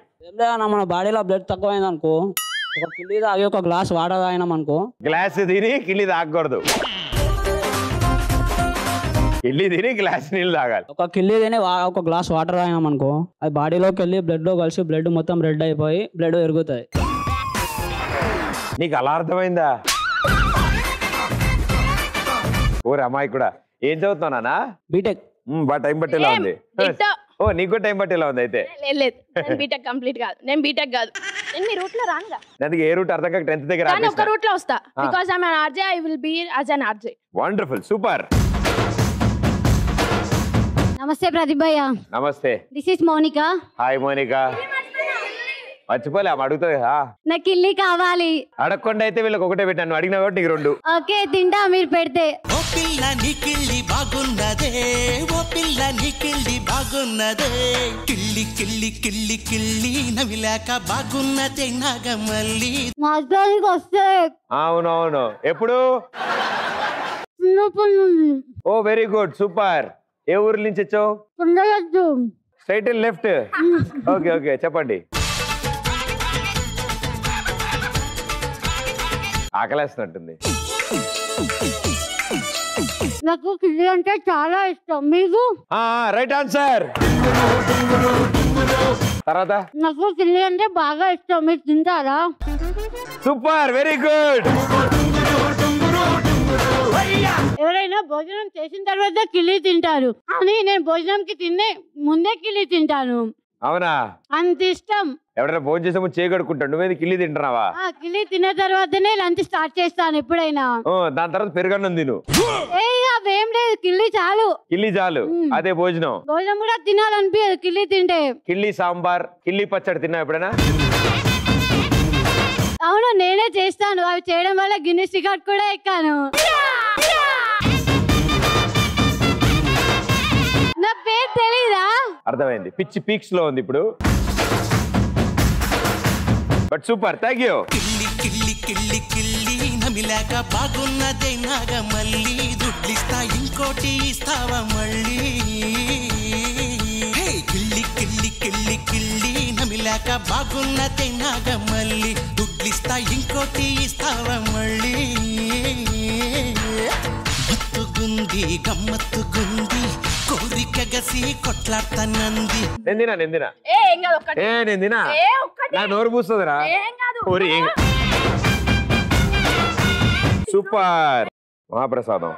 మన బాడీలో బ్లడ్ తక్కువైంది అనుకో, ఒక కిల్లి తాగి ఒక గ్లాస్ వాటర్ తాగినాం అనుకో. గ్లాస్ తిని కిల్లి తాగకూడదు. కిల్లి తిని గ్లాస్ నీళ్ళు తాగాలి. ఒక కిల్లి తిని ఒక గ్లాస్ వాటర్ తాగినాం అనుకో, అది బాడీలోకి వెళ్ళి బ్లడ్ లో కలిసి బ్లడ్ మొత్తం రెడ్ అయిపోయి బ్లడ్ పెరుగుతుంది. నీకు అలా అర్థమైందా? ఓరే అమ్మాయి కూడా. ఏం చదువుతున్నావు నాన్న? బీటెక్. బాగా టైం పట్టేలా ఉంది. ఓ నీకు నీకు టైం పట్టేలా ఉంది అయితే. లేదు బీటెక్ కంప్లీట్ కాదు. నేను బీటెక్ కాదు. నేను మీ రూట్ లో రానుగా. నాకు ఏ రూట్ అర్థం కాక 10th దగ్గర కానీ ఒక రూట్ లో వస్తా. Because I am an RJ, I will be as an RJ. Wonderful, super. నమస్తే ప్రతిభయ్య. నమస్తే. This is Monica. Hi Monica. మర్చిపోలే ఆమె అడుగుతుంది. నాకు కిల్లి కావాలి. అడగకుండా అయితే వీళ్ళకి ఒకటే పెట్టాను, అడిగిన కాబట్టి నీకు 2. ఓకే తింటా మీరు పెడితే. ఓ పిల్ల నీ కిల్లి బాగున్నదే, ఓ పిల్ల నీ కిల్లి బాగున్నదే, కిల్లి కిల్లి కిల్లి కిల్లి నవిలాక బాగున్నదే నాగమల్లి. మాస్టర్కి వస్తే. అవునవును. ఎప్పుడు? ఓ వెరీ గుడ్, సూపర్. ఏ ఊరు నుంచి వచ్చావు? Straight and left. Okay okay చెప్పండి. ఆకలేస్తున్నట్టుంది. నాకు కిల్లి అంటే చాలా ఇష్టం. మీకు? Right answer. తర్వాత నాకు కిల్లి అంటే బాగా ఇష్టం. మీరు తింటారా? Super, very good. ఎవరైనా భోజనం చేసిన తర్వాత కిల్లి తింటారు, కానీ నేను భోజనంకి ముందే కిల్లి తింటాను. అవునా? అంత ఇష్టం. ఎవరైనా భోజనం చేసామో చేయగడుకుంటాడు, నువ్వేది కిల్లి తింటున్నావా? కిల్లి తిన్న తర్వాతనే లంచ్ స్టార్ట్ చేస్తాను ఎప్పుడైనా. దాని తర్వాత పెరుగన్నం తిను. అవేం లేదు, కిల్లి చాలు. కిల్లి చాలు, అదే భోజనం. భోజనం కూడా తినాలనిపించదు కిల్లి తింటే. కిల్లి సాంబార్, కిల్లి పచ్చడి తిన్నా ఎప్పుడైనా? అవును, నేనే చేస్తాను. అవి చేయడం వల్ల గిన్నెస్ రికార్డ్ కూడా ఎక్కాను. నా పేరు తెలీదా? అర్థమైంది. పిచ్చి పీక్స్ లో ఉంది ఇప్పుడు. But super, thank you. కిల్లి కిల్లి కిల్లి కిల్లి నమిలాక బాగున్నదే నాగమల్లి, దుడ్లిస్తా ఇంకోటి ఇస్తావా మళ్ళీ. కిల్లి కిల్లి కిల్లి కిల్లి నమిలాక బాగున్నదే నాగమల్లి, దుడ్లిస్తా ఇంకోటి ఇస్తావా మళ్ళీ. మత్తుగుంది గమ్మత్తుగుంది కోరికగా ఎగసి కొట్లాడతానంది. నేను ఏ ఏం కాదు ఒక్కటి నేను తినా ఏ ఒక్కటి నా నోరు పూస్తుందిరా ఏం కాదు సూపర్ మహాప్రసాదం